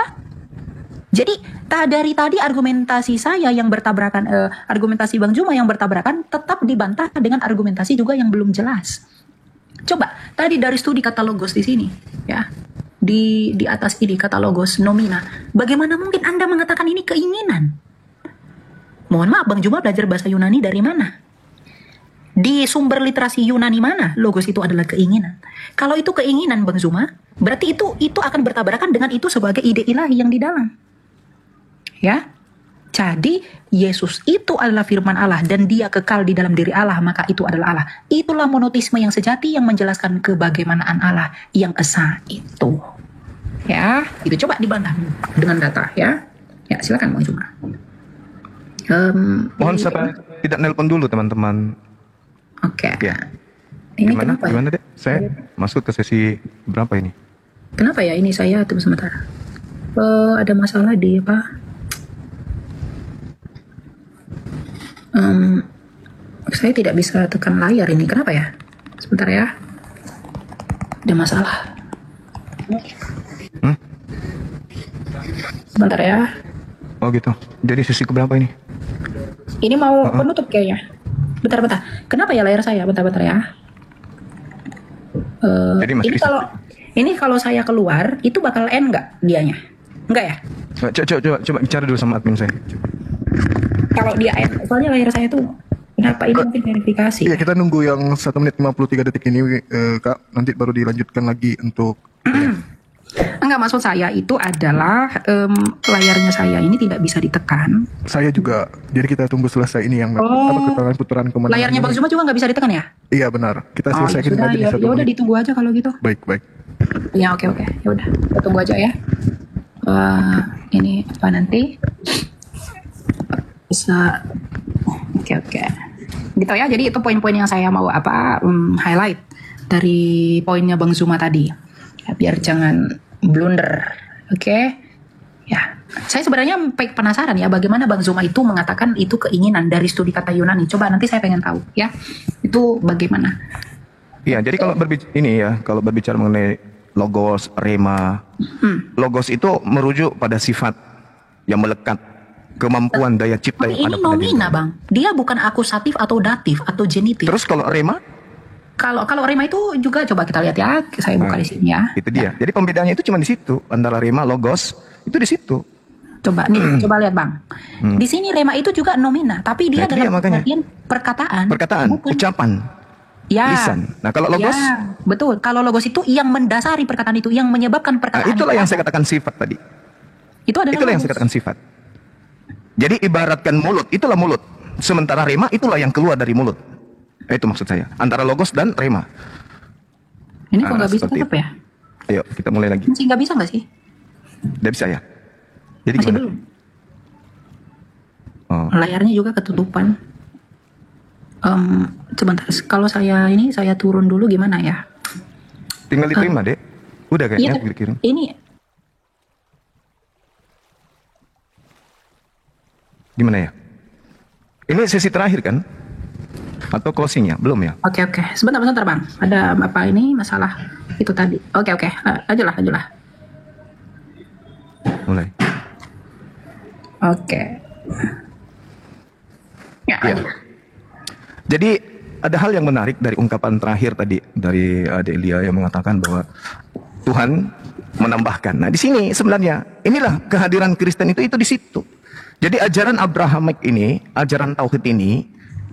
jadi dari tadi argumentasi saya yang bertabrakan, argumentasi Bang Zuma yang bertabrakan tetap dibantah dengan argumentasi juga yang belum jelas. Coba tadi dari studi kata logos di sini, ya, di atas ini kata logos nomina. Bagaimana mungkin Anda mengatakan ini keinginan? Mohon maaf, Bang Zuma belajar bahasa Yunani dari mana? Di sumber literasi Yunani mana logos itu adalah keinginan? Kalau itu keinginan Bang Zuma, berarti itu akan bertabrakan dengan itu sebagai ide ilahi yang di dalam. Ya. Jadi Yesus itu adalah firman Allah dan dia kekal di dalam diri Allah, maka itu adalah Allah. Itulah monoteisme yang sejati yang menjelaskan kebagaimanaan Allah yang esa itu. Ya, itu coba dibantah dengan data ya. Ya, silakan Bang Zuma. Mohon siapa tidak nelpon dulu teman-teman. Oke. Ya. Ini gimana deh? Saya masuk ke sesi berapa ini? Kenapa ya ini saya tunggu sebentar. Ada masalah di apa? Saya tidak bisa tekan layar ini. Kenapa ya? Sebentar ya. Ada masalah. Sebentar ya. Oh gitu. Jadi sesi keberapa ini? Ini mau penutup kayaknya. Bentar. Kenapa ya layar saya? Bentar ya. Jadi ini kalau saya keluar itu bakal end nggak dianya? Nggak ya? Coba bicara dulu sama admin saya. Kalau dia end, soalnya layar saya tuh Kenapa ini mungkin verifikasi? Iya, kita nunggu yang 1 menit 53 detik ini, Kak. Nanti baru dilanjutkan lagi untuk... Enggak, maksud saya itu adalah layarnya saya ini tidak bisa ditekan. Saya juga, jadi kita tunggu selesai ini yang putaran kemenangan. Layarnya Bang Zuma juga nggak bisa ditekan ya? Iya benar, kita Ya selesaikan sudah, aja di ya 1 udah menit. ditunggu aja kalau gitu. Baik. Ya oke, ya udah, kita tunggu aja ya. Ini apa nanti bisa? Oke. Gitu ya. Jadi itu poin-poin yang saya mau highlight dari poinnya Bang Zuma tadi. Ya, biar jangan blunder. Oke. Ya, saya sebenarnya penasaran ya bagaimana Bang Zuma itu mengatakan itu keinginan dari studi kata Yunani. Coba nanti saya pengen tahu ya. Itu bagaimana? Iya, jadi kalau berbicara mengenai logos, rema, logos itu merujuk pada sifat yang melekat, kemampuan daya cipta yang Ini ada pada diri. nomina Bang. Dia bukan akusatif atau datif atau genitif. Terus kalau rema? Kalau rema itu juga coba kita lihat ya. Saya buka di sini ya. Itu dia. Jadi pembedaannya itu cuma di situ antara rema, logos itu di situ. Coba lihat Bang. Di sini rema itu juga nomina, tapi dia Nah, itu dia dalam makanya. pengertian perkataan. Perkataan, ucapan, Ya. lisan. Nah kalau logos, Ya, betul. Kalau logos itu yang mendasari perkataan itu, yang menyebabkan perkataan. itulah itu yang ada. saya katakan sifat tadi. Itulah Yang logos. saya katakan sifat. Jadi ibaratkan mulut, itulah mulut. Sementara rema itulah yang keluar dari mulut. Itu maksud saya. Antara logos dan rema. Ini kok nggak bisa seperti tetap itu. ya? Ayo kita mulai lagi. Masih nggak bisa nggak sih? Udah bisa ya? Jadi Masih gimana? belum. Oh. Layarnya juga ketutupan. Sebentar. Kalau saya turun dulu gimana ya? Tinggal diterima dek. Udah kayaknya Iya, dikirim. ini Gimana ya? Ini sesi terakhir kan? Atau closingnya? Belum ya? oke. Sebentar Bang. Ada apa ini masalah itu tadi? Oke. Ajalah. Mulai. Oke. Ya. Ya. Jadi ada hal yang menarik dari ungkapan terakhir tadi dari Delia yang mengatakan bahwa Tuhan menambahkan. Nah di sini sebenarnya inilah kehadiran Kristen itu di situ. Jadi ajaran Abrahamic ini, ajaran tauhid ini,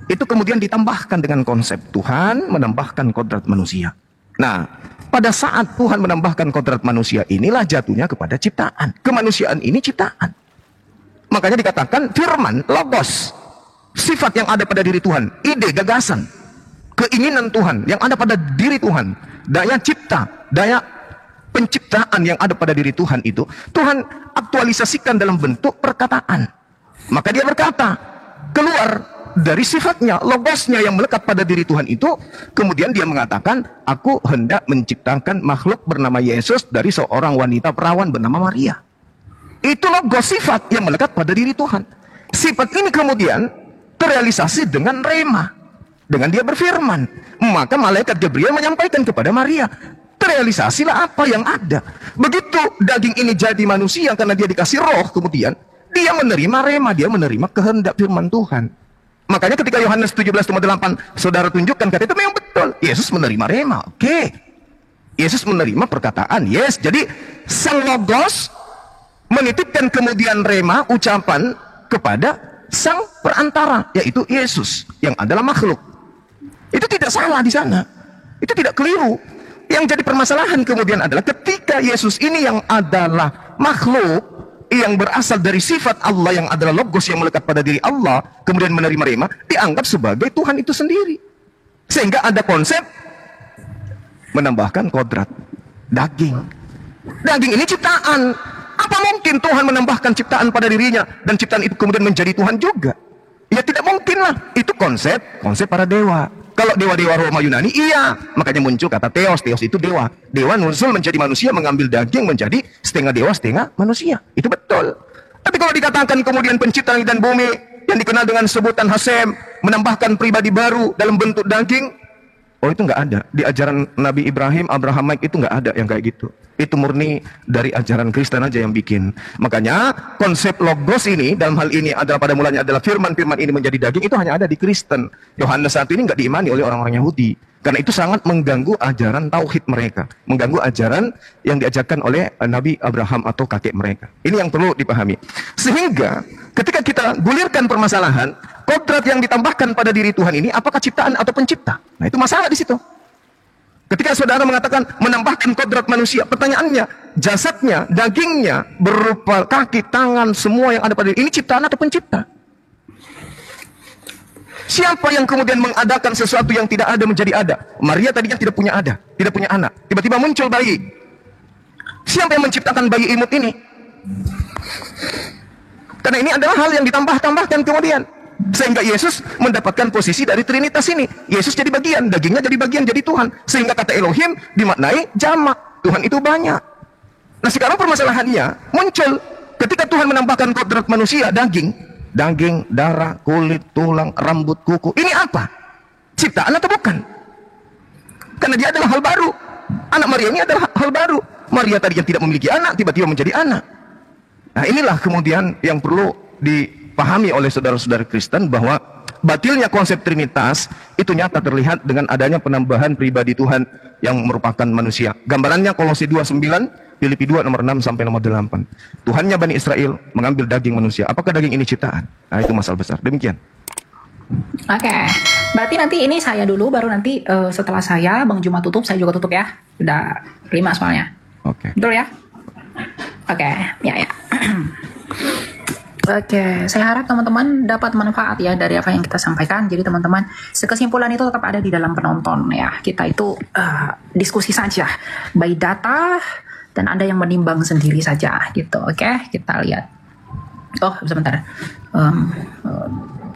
itu kemudian ditambahkan dengan konsep Tuhan menambahkan kodrat manusia. Nah, pada saat Tuhan menambahkan kodrat manusia inilah jatuhnya kepada ciptaan. Kemanusiaan ini ciptaan. Makanya dikatakan firman, logos, sifat yang ada pada diri Tuhan, ide, gagasan, keinginan Tuhan yang ada pada diri Tuhan, daya cipta, daya penciptaan yang ada pada diri Tuhan itu, Tuhan aktualisasikan dalam bentuk perkataan. Maka dia berkata, keluar dari sifatnya, logosnya yang melekat pada diri Tuhan itu, kemudian dia mengatakan, aku hendak menciptakan makhluk bernama Yesus dari seorang wanita perawan bernama Maria. Itu logos, sifat yang melekat pada diri Tuhan. Sifat ini kemudian terrealisasi dengan rema, dengan dia berfirman. Maka malaikat Gabriel menyampaikan kepada Maria, terrealisasilah apa yang ada. Begitu daging ini jadi manusia karena dia dikasih roh, kemudian dia menerima rema, dia menerima kehendak firman Tuhan. Makanya ketika Yohanes 17:8 saudara tunjukkan kata itu memang betul. Yesus menerima rema. Oke. Yesus menerima perkataan. Yes. Jadi sang logos menitipkan kemudian rema, ucapan kepada sang perantara, yaitu Yesus yang adalah makhluk. Itu tidak salah di sana. Itu tidak keliru. Yang jadi permasalahan kemudian adalah ketika Yesus ini yang adalah makhluk, yang berasal dari sifat Allah yang adalah logos yang melekat pada diri Allah, kemudian menerima rema, dianggap sebagai Tuhan itu sendiri. Sehingga ada konsep menambahkan kodrat daging. Daging ini ciptaan. Apa mungkin Tuhan menambahkan ciptaan pada dirinya dan ciptaan itu kemudian menjadi Tuhan juga? Ya tidak mungkin lah. Itu konsep para dewa. Kalau dewa-dewa Roma Yunani, iya. Makanya muncul kata Theos. Theos itu dewa. Dewa nuzul menjadi manusia, mengambil daging menjadi setengah dewa, setengah manusia. Itu betul. Tapi kalau dikatakan kemudian pencipta langit dan bumi, yang dikenal dengan sebutan Hasem, menambahkan pribadi baru dalam bentuk daging, oh itu nggak ada. Di ajaran Nabi Ibrahim, Abrahamic itu nggak ada yang kayak gitu. Itu murni dari ajaran Kristen aja yang bikin. Makanya konsep logos ini dalam hal ini adalah pada mulanya adalah firman-firman ini menjadi daging, itu hanya ada di Kristen. Yohanes 1 ini nggak diimani oleh orang-orang Yahudi. Karena itu sangat mengganggu ajaran tauhid mereka. Mengganggu ajaran yang diajarkan oleh Nabi Abraham atau kakek mereka. Ini yang perlu dipahami. Sehingga ketika kita gulirkan permasalahan, kodrat yang ditambahkan pada diri Tuhan ini apakah ciptaan atau pencipta? Nah, itu masalah di situ. Ketika saudara mengatakan menambahkan kodrat manusia, pertanyaannya, jasadnya, dagingnya, berupa kaki, tangan, semua yang ada pada diri, ini ciptaan atau pencipta? Siapa yang kemudian mengadakan sesuatu yang tidak ada menjadi ada? Maria tadinya tidak punya anak. Tiba-tiba muncul bayi. Siapa yang menciptakan bayi imut ini? Karena ini adalah hal yang ditambah-tambahkan kemudian. Sehingga Yesus mendapatkan posisi dari Trinitas ini. Yesus jadi bagian, dagingnya jadi bagian, jadi Tuhan. Sehingga kata Elohim dimaknai jamak. Tuhan itu banyak. Nah, sekarang permasalahannya muncul ketika Tuhan menambahkan kodrat manusia, daging, darah, kulit, tulang, rambut, kuku. Ini apa? Ciptaan atau bukan? Karena dia adalah hal baru. Anak Maria ini adalah hal baru. Maria tadi yang tidak memiliki anak, tiba-tiba menjadi anak. Nah, inilah kemudian yang perlu dipahami oleh saudara-saudara Kristen, bahwa batilnya konsep Trinitas itu nyata terlihat dengan adanya penambahan pribadi Tuhan yang merupakan manusia. Gambarannya Kolose 2:9, Filipi 2 nomor 6 sampai nomor 8. Tuhannya Bani Israel mengambil daging manusia. Apakah daging ini ciptaan? Nah, itu masalah besar. Demikian. Oke, berarti nanti ini saya dulu, baru nanti setelah saya, Bang Juma tutup, saya juga tutup ya. Udah 5 soalnya. Oke. Betul ya? Oke, ya. Oke, saya harap teman-teman dapat manfaat ya dari apa yang kita sampaikan. Jadi teman-teman, kesimpulan itu tetap ada di dalam penonton ya. Kita itu diskusi saja by data, dan ada yang menimbang sendiri saja gitu. Oke, kita lihat. Oh, sebentar.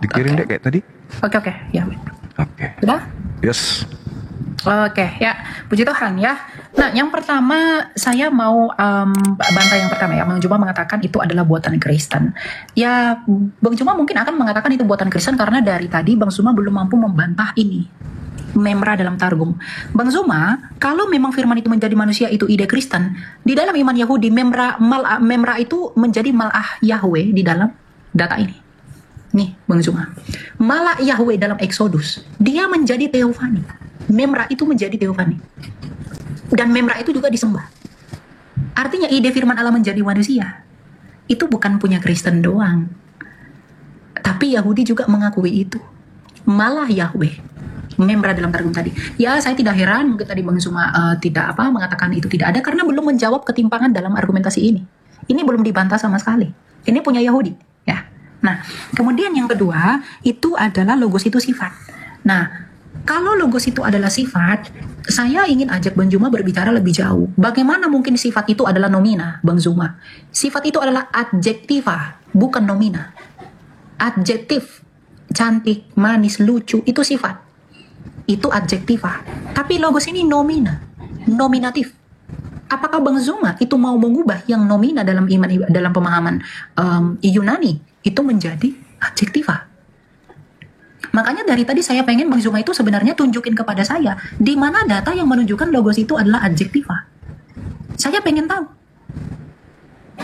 Dikirim deh kayak tadi. Oke, ya. Oke. Sudah? Yes. Oke, ya, puji Tuhan ya. Nah, yang pertama saya mau bantah yang pertama ya. Bang Juma mengatakan itu adalah buatan Kristen. Ya, Bang Juma mungkin akan mengatakan itu buatan Kristen karena dari tadi Bang Juma belum mampu membantah ini. Memra dalam Targum. Bang Zuma, kalau memang firman itu menjadi manusia itu ide Kristen, di dalam iman Yahudi memra itu menjadi malah Yahweh di dalam data ini. Nih, Bang Zuma. Malah Yahweh dalam Exodus, dia menjadi teofani. Memra itu menjadi teofani. Dan memra itu juga disembah. Artinya ide firman Allah menjadi manusia itu bukan punya Kristen doang. Tapi Yahudi juga mengakui itu. Malah Yahweh. Memra dalam Targum tadi. Ya, saya tidak heran mungkin tadi Bang Zuma tidak mengatakan itu tidak ada karena belum menjawab ketimpangan dalam argumentasi ini. Ini belum dibantah sama sekali. Ini punya Yahudi, ya. Nah, kemudian yang kedua itu adalah logos itu sifat. Nah, kalau logos itu adalah sifat, saya ingin ajak Bang Zuma berbicara lebih jauh. Bagaimana mungkin sifat itu adalah nomina, Bang Zuma? Sifat itu adalah adjektiva, bukan nomina. Adjektif, cantik, manis, lucu, itu sifat. Itu adjektiva. Tapi logos ini nomina, nominatif. Apakah Bang Zuma itu mau mengubah yang nomina dalam iman, dalam pemahaman Yunani itu menjadi adjektiva? Makanya dari tadi saya pengen Bang Zuma itu sebenarnya tunjukin kepada saya di mana data yang menunjukkan logos itu adalah adjektiva. Saya pengen tahu.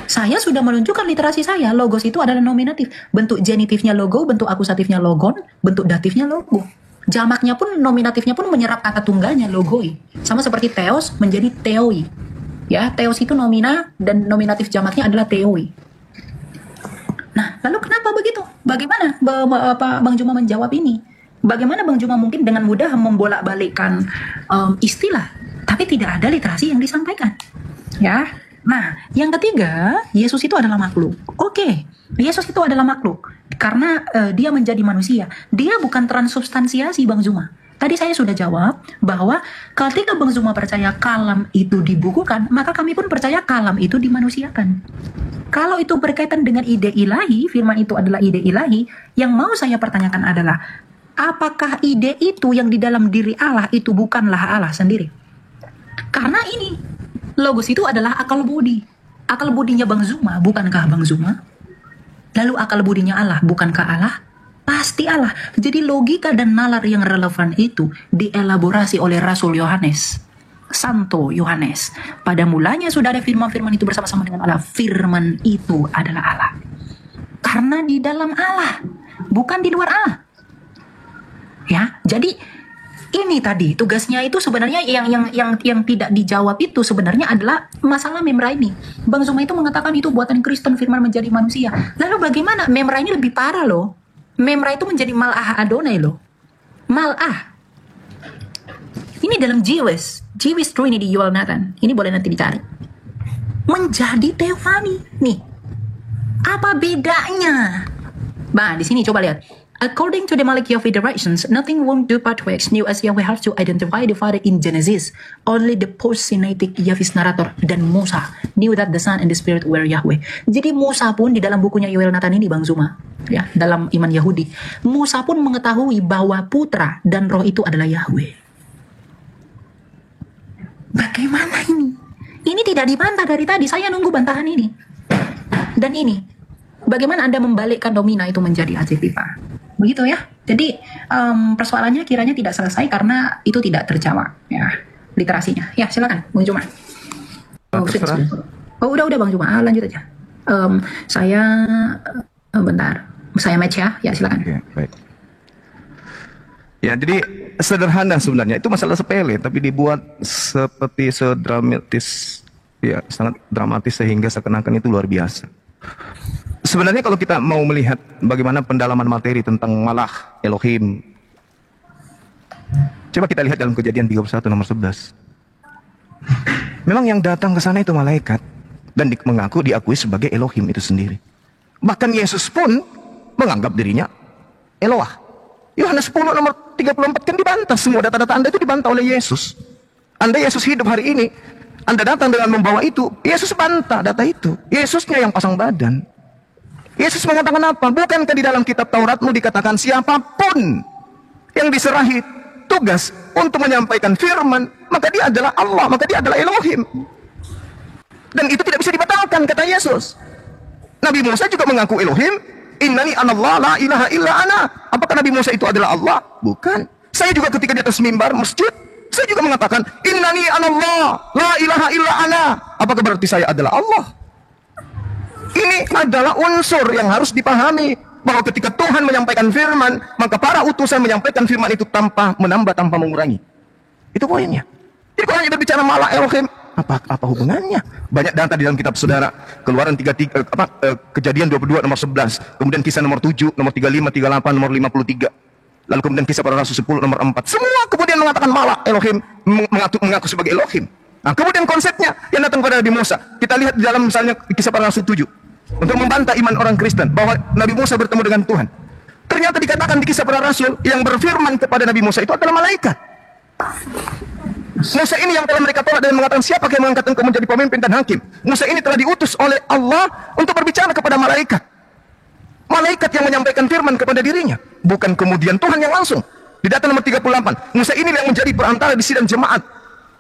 Saya sudah menunjukkan literasi saya, logos itu adalah nominatif. Bentuk genitifnya logo, bentuk akusatifnya logon, bentuk datifnya logo. Jamaknya pun, nominatifnya pun menyerap kata tunggalnya, logoi. Sama seperti theos menjadi theoi. Ya, theos itu nomina dan nominatif jamaknya adalah theoi. Nah, lalu kenapa begitu? Bagaimana Bang Juma menjawab ini? Bagaimana Bang Juma mungkin dengan mudah membolak-balikkan istilah, tapi tidak ada literasi yang disampaikan? Ya. Nah, yang ketiga, Yesus itu adalah makhluk. Oke, Yesus itu adalah makhluk karena dia menjadi manusia. Dia bukan transubstansiasi, Bang Zuma. Tadi saya sudah jawab bahwa ketika Bang Zuma percaya kalam itu dibukukan, maka kami pun percaya kalam itu dimanusiakan. Kalau itu berkaitan dengan ide ilahi, firman itu adalah ide ilahi, yang mau saya pertanyakan adalah, apakah ide itu yang di dalam diri Allah itu bukanlah Allah sendiri? Karena ini, logos itu adalah akal budi. Akal budinya Bang Zuma, bukankah Bang Zuma? Lalu akal budinya Allah, bukankah Allah? Pasti Allah. Jadi logika dan nalar yang relevan itu dielaborasi oleh Rasul Yohanes, Santo Yohanes. Pada mulanya sudah ada firman-firman itu bersama-sama dengan Allah. Firman itu adalah Allah. Karena di dalam Allah, bukan di luar Allah. Ya, jadi ini tadi tugasnya itu sebenarnya yang tidak dijawab itu sebenarnya adalah masalah memra ini. Bang Zuma itu mengatakan itu buatan Kristen, firman menjadi manusia. Lalu bagaimana? Memra ini lebih parah loh. Memra itu menjadi Mal'ah Adonai loh. Mal'ah. Ini dalam Jewish Trinity Yuval Nathan. Ini boleh nanti dicari. Menjadi Theophany. Nih. Apa bedanya? Bah, di sini coba lihat. According to the Malachi directions, nothing won't do but works new as Yahweh have to identify the Father in Genesis. Only the post-Sinaitic Yahweh's narrator dan Musa knew that the Son and the Spirit were Yahweh. Jadi Musa pun di dalam bukunya Yuval Nathan ini, Bang Zuma, ya, dalam iman Yahudi, Musa pun mengetahui bahwa putra dan roh itu adalah Yahweh. Bagaimana ini? Ini tidak dibantah dari tadi. Saya nunggu bantahan ini. Dan ini, bagaimana Anda membalikkan domina itu menjadi adjektiva? Begitu ya. Jadi persoalannya kiranya tidak selesai karena itu tidak terjawab ya literasinya. Ya silakan Bang Juma. Udah Bang Juma, lanjut aja. Saya bentar. Saya match ya. Ya silakan. Oke, baik. Ya, jadi sederhana sebenarnya. Itu masalah sepele tapi dibuat seperti sedramatis, ya sangat dramatis sehingga seakan-akan itu luar biasa. Sebenarnya kalau kita mau melihat bagaimana pendalaman materi tentang Malah Elohim, coba kita lihat dalam Kejadian 31 nomor 11. Memang yang datang ke sana itu malaikat dan diakui sebagai Elohim itu sendiri. Bahkan Yesus pun menganggap dirinya Eloah. Yohanes 10 nomor 34 kan dibantah, semua data-data Anda itu dibantah oleh Yesus. Anda Yesus hidup hari ini, Anda datang dengan membawa itu, Yesus bantah data itu. Yesusnya yang pasang badan. Yesus mengatakan apa? Bukankah di dalam kitab Tauratmu dikatakan siapapun yang diserahi tugas untuk menyampaikan firman, maka dia adalah Allah, maka dia adalah Elohim. Dan itu tidak bisa dibatalkan, kata Yesus. Nabi Musa juga mengaku Elohim. Innani anallah la ilaha illa ana. Apakah Nabi Musa itu adalah Allah? Bukan. Saya juga ketika di atas mimbar masjid, saya juga mengatakan innani anallah la ilaha illa ana. Apakah berarti saya adalah Allah? Ini adalah unsur yang harus dipahami, bahwa ketika Tuhan menyampaikan firman, maka para utusan menyampaikan firman itu tanpa menambah, tanpa mengurangi. Itu poinnya. Jadi kalau hanya berbicara Malah Elohim, apa hubungannya? Banyak data di dalam kitab saudara. Keluaran 33, Kejadian 22 nomor 11, kemudian Kisah nomor 7, nomor 35, 38, nomor 53. Lalu kemudian Kisah Para Rasul 10 nomor 4. Semua kemudian mengatakan Malah Elohim, mengaku sebagai Elohim. Nah, kemudian konsepnya yang datang pada Nabi Musa. Kita lihat di dalam misalnya Kisah Para Rasul 7. Untuk membantah iman orang Kristen bahwa Nabi Musa bertemu dengan Tuhan. Ternyata dikatakan di Kisah Para Rasul yang berfirman kepada Nabi Musa itu adalah malaikat. Musa ini yang telah mereka tolak dan mengatakan siapa yang mengangkat engkau menjadi pemimpin dan hakim. Musa ini telah diutus oleh Allah untuk berbicara kepada malaikat. Malaikat yang menyampaikan firman kepada dirinya, bukan kemudian Tuhan yang langsung. Di data nomor 38, Musa ini yang menjadi perantara di sidang jemaat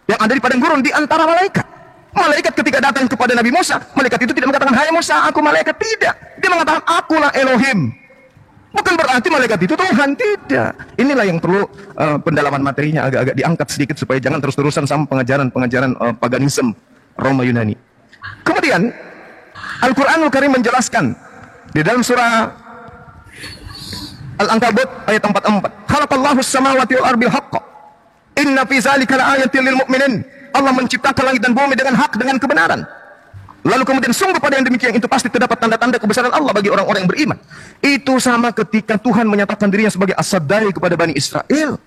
yang ada di padang gurun di antara malaikat. Malaikat ketika datang kepada Nabi Musa, malaikat itu tidak mengatakan, hai Musa, aku malaikat. Tidak. Dia mengatakan, akulah Elohim. Bukan berarti malaikat itu Tuhan. Tidak. Inilah yang perlu pendalaman materinya agak-agak diangkat sedikit supaya jangan terus-terusan sama pengajaran-pengajaran paganisme Roma Yunani. Kemudian, Al-Quranul Karim menjelaskan di dalam surah Al-Ankabut ayat 44. Khalaqallahu as-samawati wal ardi bil haqq. Inna fi dzalika laayatin lil mu'minin. Allah menciptakan langit dan bumi dengan hak, dengan kebenaran. Lalu kemudian sungguh pada yang demikian itu pasti terdapat tanda-tanda kebesaran Allah bagi orang-orang yang beriman. Itu sama ketika Tuhan menyatakan dirinya sebagai As-Saddai kepada Bani Israel.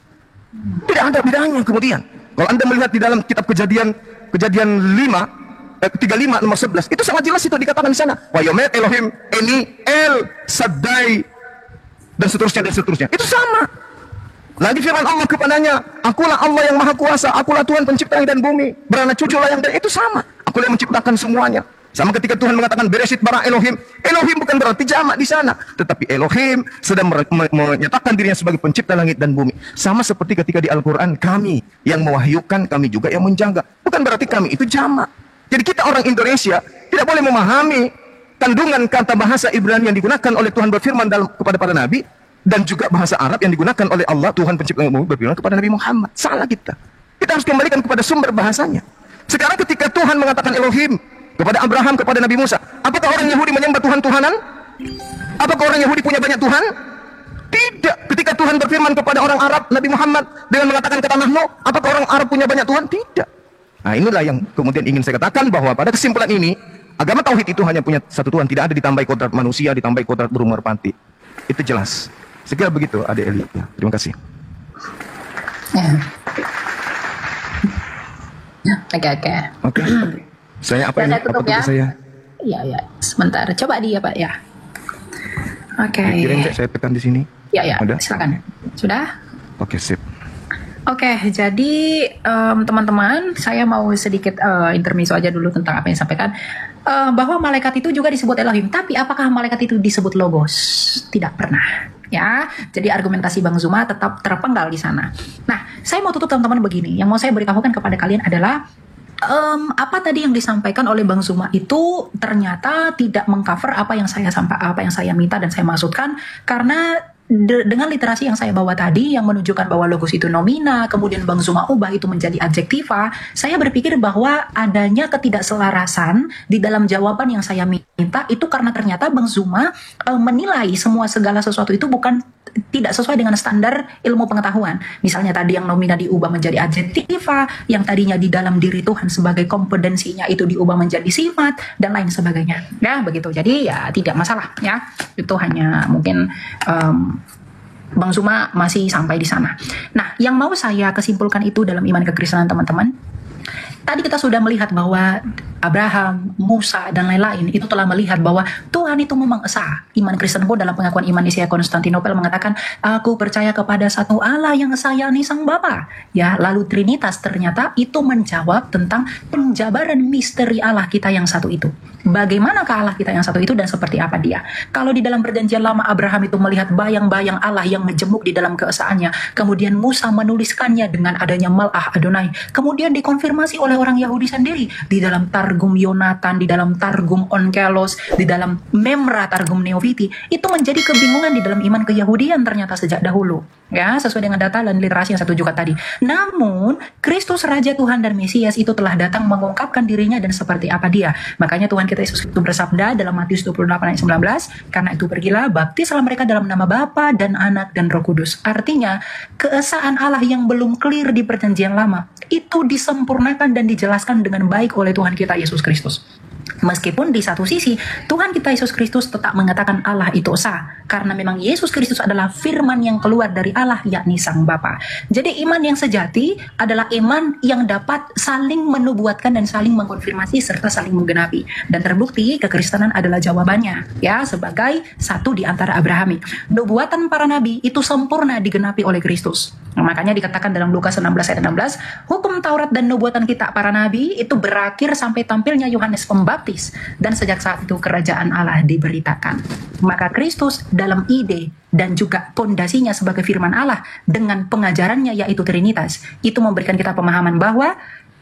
Tidak ada bedanya kemudian. Kalau Anda melihat di dalam kitab Kejadian 35 nomor 11, itu sangat jelas itu dikatakan di sana. Wa yomet Elohim eni El Saddai dan seterusnya. Itu sama. Lagi firman Allah kepadanya, akulah Allah yang maha kuasa, akulah Tuhan pencipta langit dan bumi, beranak cuculah yang dan itu sama. Akulah yang menciptakan semuanya. Sama ketika Tuhan mengatakan Bereshit bara Elohim. Elohim bukan berarti jamak di sana, tetapi Elohim sedang menyatakan dirinya sebagai pencipta langit dan bumi. Sama seperti ketika di Al-Quran, kami yang mewahyukan, kami juga yang menjaga. Bukan berarti kami itu jamak. Jadi kita orang Indonesia tidak boleh memahami kandungan kata bahasa Ibrani yang digunakan oleh Tuhan berfirman kepada para nabi, dan juga bahasa Arab yang digunakan oleh Allah Tuhan pencipta bumi berfirman kepada Nabi Muhammad. Salah kita. Kita harus kembalikan kepada sumber bahasanya. Sekarang ketika Tuhan mengatakan Elohim kepada Abraham, kepada Nabi Musa, apakah orang Yahudi menyembah Tuhan-Tuhanan? Apakah orang Yahudi punya banyak Tuhan? Tidak. Ketika Tuhan berfirman kepada orang Arab, Nabi Muhammad dengan mengatakan kata nahnu, apakah orang Arab punya banyak Tuhan? Tidak. Nah, inilah yang kemudian ingin saya katakan bahwa pada kesimpulan ini, agama tauhid itu hanya punya satu Tuhan, tidak ada ditambahi kodrat manusia, ditambahi kodrat burung merpati. Itu jelas. Sekira begitu, Adik Eli. Ya, terima kasih. Oke. Oke. Saya apa Ya, ini? saya tutup Apa tugas ya. saya? Iya. Sebentar. Coba dia, Pak ya. Oke. Kirim saya tekan di sini. Ya. Ada? Silakan. Sudah? Oke, sip. Oke, jadi teman-teman, saya mau sedikit intermezzo aja dulu tentang apa yang disampaikan. Bahwa malaikat itu juga disebut Elohim, tapi apakah malaikat itu disebut Logos? Tidak pernah. Ya, jadi argumentasi Bang Zuma tetap terpenggal di sana. Nah, saya mau tutup teman-teman begini. Yang mau saya beritahukan kepada kalian adalah apa tadi yang disampaikan oleh Bang Zuma itu ternyata tidak mengcover apa yang saya minta dan saya maksudkan, karena dengan literasi yang saya bawa tadi yang menunjukkan bahwa logos itu nomina, kemudian Bang Zuma ubah itu menjadi adjektiva, saya berpikir bahwa adanya ketidakselarasan di dalam jawaban yang saya minta itu karena ternyata Bang Zuma menilai segala sesuatu itu tidak sesuai dengan standar ilmu pengetahuan. Misalnya tadi yang nomina diubah menjadi adjektiva, yang tadinya di dalam diri Tuhan sebagai kompetensinya itu diubah menjadi sifat, dan lain sebagainya. Ya, begitu. Jadi ya tidak masalah ya. Itu hanya mungkin Bang Zuma masih sampai di sana. Nah, yang mau saya kesimpulkan itu dalam iman kekristenan teman-teman. Tadi kita sudah melihat bahwa Abraham, Musa, dan lain-lain itu telah melihat bahwa Tuhan itu memang esa. Iman Kristen pun dalam pengakuan iman Nisia Konstantinopel mengatakan, aku percaya kepada satu Allah yang esa, yakni Sang Bapa. Ya, lalu Trinitas ternyata itu menjawab tentang penjabaran misteri Allah kita yang satu itu. Bagaimanakah Allah kita yang satu itu dan seperti apa dia? Kalau di dalam perjanjian lama Abraham itu melihat bayang-bayang Allah yang menjemuk di dalam keesaannya, kemudian Musa menuliskannya dengan adanya Mal'ah Adonai, kemudian dikonfirmasi oleh orang Yahudi sendiri di dalam Targum Yonatan, di dalam Targum Onkelos, di dalam Memra Targum Neofiti, itu menjadi kebingungan di dalam iman keyahudian ternyata sejak dahulu. Ya, sesuai dengan data dan literasi yang saya tunjukkan tadi. Namun, Kristus Raja Tuhan dan Mesias itu telah datang mengungkapkan dirinya dan seperti apa dia. Makanya Tuhan kita Yesus itu bersabda dalam Matius 28 ayat 19, karena itu pergilah, baptislah mereka dalam nama Bapa dan Anak dan Roh Kudus. Artinya, keesaan Allah yang belum clear di perjanjian lama, itu disempurnakan dan dijelaskan dengan baik oleh Tuhan kita Yesus Kristus. Meskipun di satu sisi Tuhan kita Yesus Kristus tetap mengatakan Allah itu esa, karena memang Yesus Kristus adalah firman yang keluar dari Allah, yakni Sang Bapa. Jadi iman yang sejati adalah iman yang dapat saling menubuatkan dan saling mengkonfirmasi serta saling menggenapi. Dan terbukti kekristenan adalah jawabannya, ya, sebagai satu di antara Abrahamik. Nubuatan para nabi itu sempurna digenapi oleh Kristus. Nah, makanya dikatakan dalam Lukas 16 ayat 16, hukum Taurat dan nubuatan kita para nabi itu berakhir sampai tampilnya Yohanes Pembaptis, dan sejak saat itu kerajaan Allah diberitakan. Maka Kristus dalam ide dan juga pondasinya sebagai firman Allah dengan pengajarannya yaitu Trinitas, itu memberikan kita pemahaman bahwa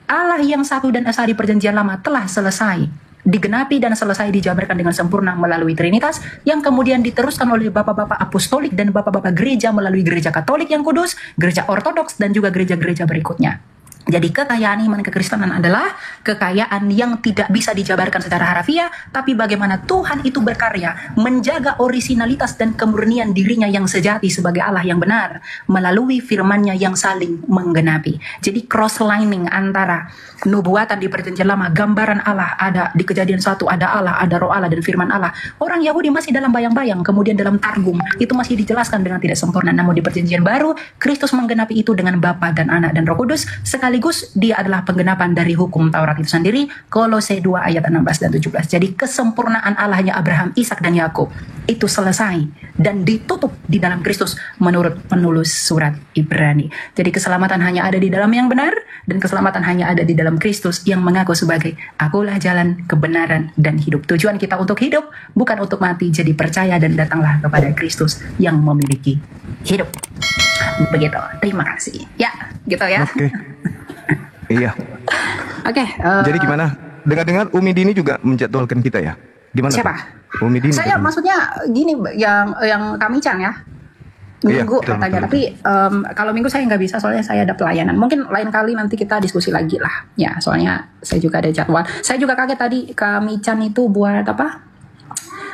Allah yang satu dan esa di perjanjian lama telah selesai digenapi dan selesai dijabarkan dengan sempurna melalui Trinitas, yang kemudian diteruskan oleh bapak-bapak apostolik dan bapak-bapak gereja melalui gereja Katolik yang kudus, gereja Ortodoks, dan juga gereja-gereja berikutnya. Jadi kekayaan iman kekristenan adalah kekayaan yang tidak bisa dijabarkan secara harafiah, tapi bagaimana Tuhan itu berkarya menjaga orisinalitas dan kemurnian dirinya yang sejati sebagai Allah yang benar melalui firman-Nya yang saling menggenapi. Jadi cross-lining antara nubuatan di perjanjian lama, gambaran Allah ada di Kejadian 1, ada Allah, ada Roh Allah dan firman Allah. Orang Yahudi masih dalam bayang-bayang, kemudian dalam Targum itu masih dijelaskan dengan tidak sempurna. Namun di perjanjian baru Kristus menggenapi itu dengan Bapa dan Anak dan Roh Kudus, sekaligus dia adalah penggenapan dari hukum Taurat itu sendiri. Kolose 2 ayat 16 dan 17. Jadi kesempurnaan Allahnya Abraham, Ishak dan Yakub itu selesai dan ditutup di dalam Kristus menurut penulis surat Ibrani. Jadi keselamatan hanya ada di dalam yang benar, dan keselamatan hanya ada di dalam Kristus yang mengaku sebagai akulah jalan, kebenaran, dan hidup. Tujuan kita untuk hidup bukan untuk mati, jadi percaya dan datanglah kepada Kristus yang memiliki hidup. Begitu. Terima kasih. Ya, gitu ya. Oke. Iya. Oke. Jadi gimana? Dengar-dengar Umi Dini juga menjadwalkan kita ya? Gimana? Siapa? Umi Dini. Saya maksudnya gini, yang kami Cang ya. Minggu iya, katanya, tapi kalau minggu saya nggak bisa soalnya saya ada pelayanan. Mungkin lain kali nanti kita diskusi lagi lah. Ya, soalnya saya juga ada jadwal. Saya juga kaget tadi kami Chan itu buat apa?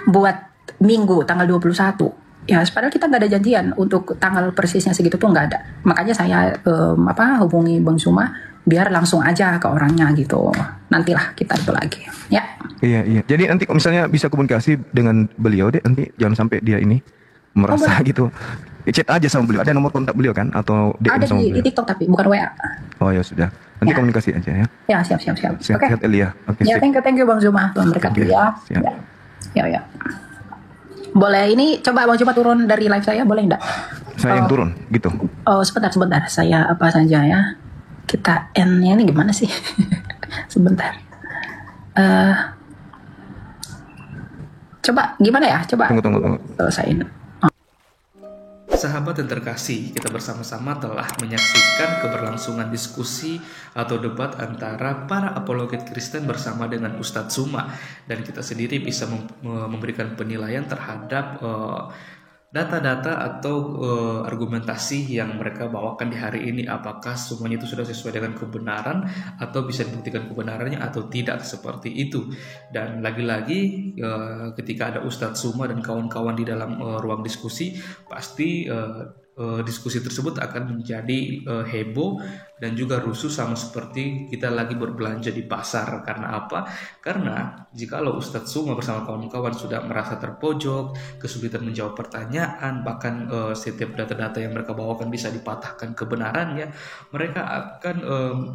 Buat minggu tanggal 21. Ya, padahal kita nggak ada janjian untuk tanggal persisnya segitu tuh nggak ada. Makanya saya hubungi Bang Zuma biar langsung aja ke orangnya gitu. Nantilah kita itu lagi. Ya. Iya. Jadi nanti misalnya bisa komunikasi dengan beliau deh, nanti jangan sampai dia ini merasa gitu. Chat aja sama beliau. Ada nomor kontak beliau kan? Atau DM Ada sama di beliau? TikTok tapi bukan WA. Oh ya sudah. Nanti Ya. komunikasi aja ya. Ya, siap. Oke. Sehat-sehat Elia. Oke, Ya, sip. thank you Bang Zuma. Tuhan berkati Oke, ya. siap. Ya. Boleh ini coba Bang Zuma turun dari live saya, boleh enggak? Saya yang turun gitu. Oh, sebentar. Saya apa saja ya. Kita N-nya ini gimana sih? Sebentar. Coba gimana ya? Coba Tunggu. selesaiin. Sahabat yang terkasih, kita bersama-sama telah menyaksikan keberlangsungan diskusi atau debat antara para apologet Kristen bersama dengan Ustadz Zuma, dan kita sendiri bisa memberikan penilaian terhadap data-data atau argumentasi yang mereka bawakan di hari ini, apakah semuanya itu sudah sesuai dengan kebenaran atau bisa dibuktikan kebenarannya atau tidak, seperti itu. Dan lagi-lagi ketika ada Ustadz Zuma dan kawan-kawan di dalam ruang diskusi, pasti diskusi tersebut akan menjadi heboh dan juga rusuh, sama seperti kita lagi berbelanja di pasar. Karena apa? Karena jikalau Ustadz Zuma bersama kawan-kawan sudah merasa terpojok, kesulitan menjawab pertanyaan, bahkan setiap data-data yang mereka bawakan bisa dipatahkan kebenarannya, mereka akan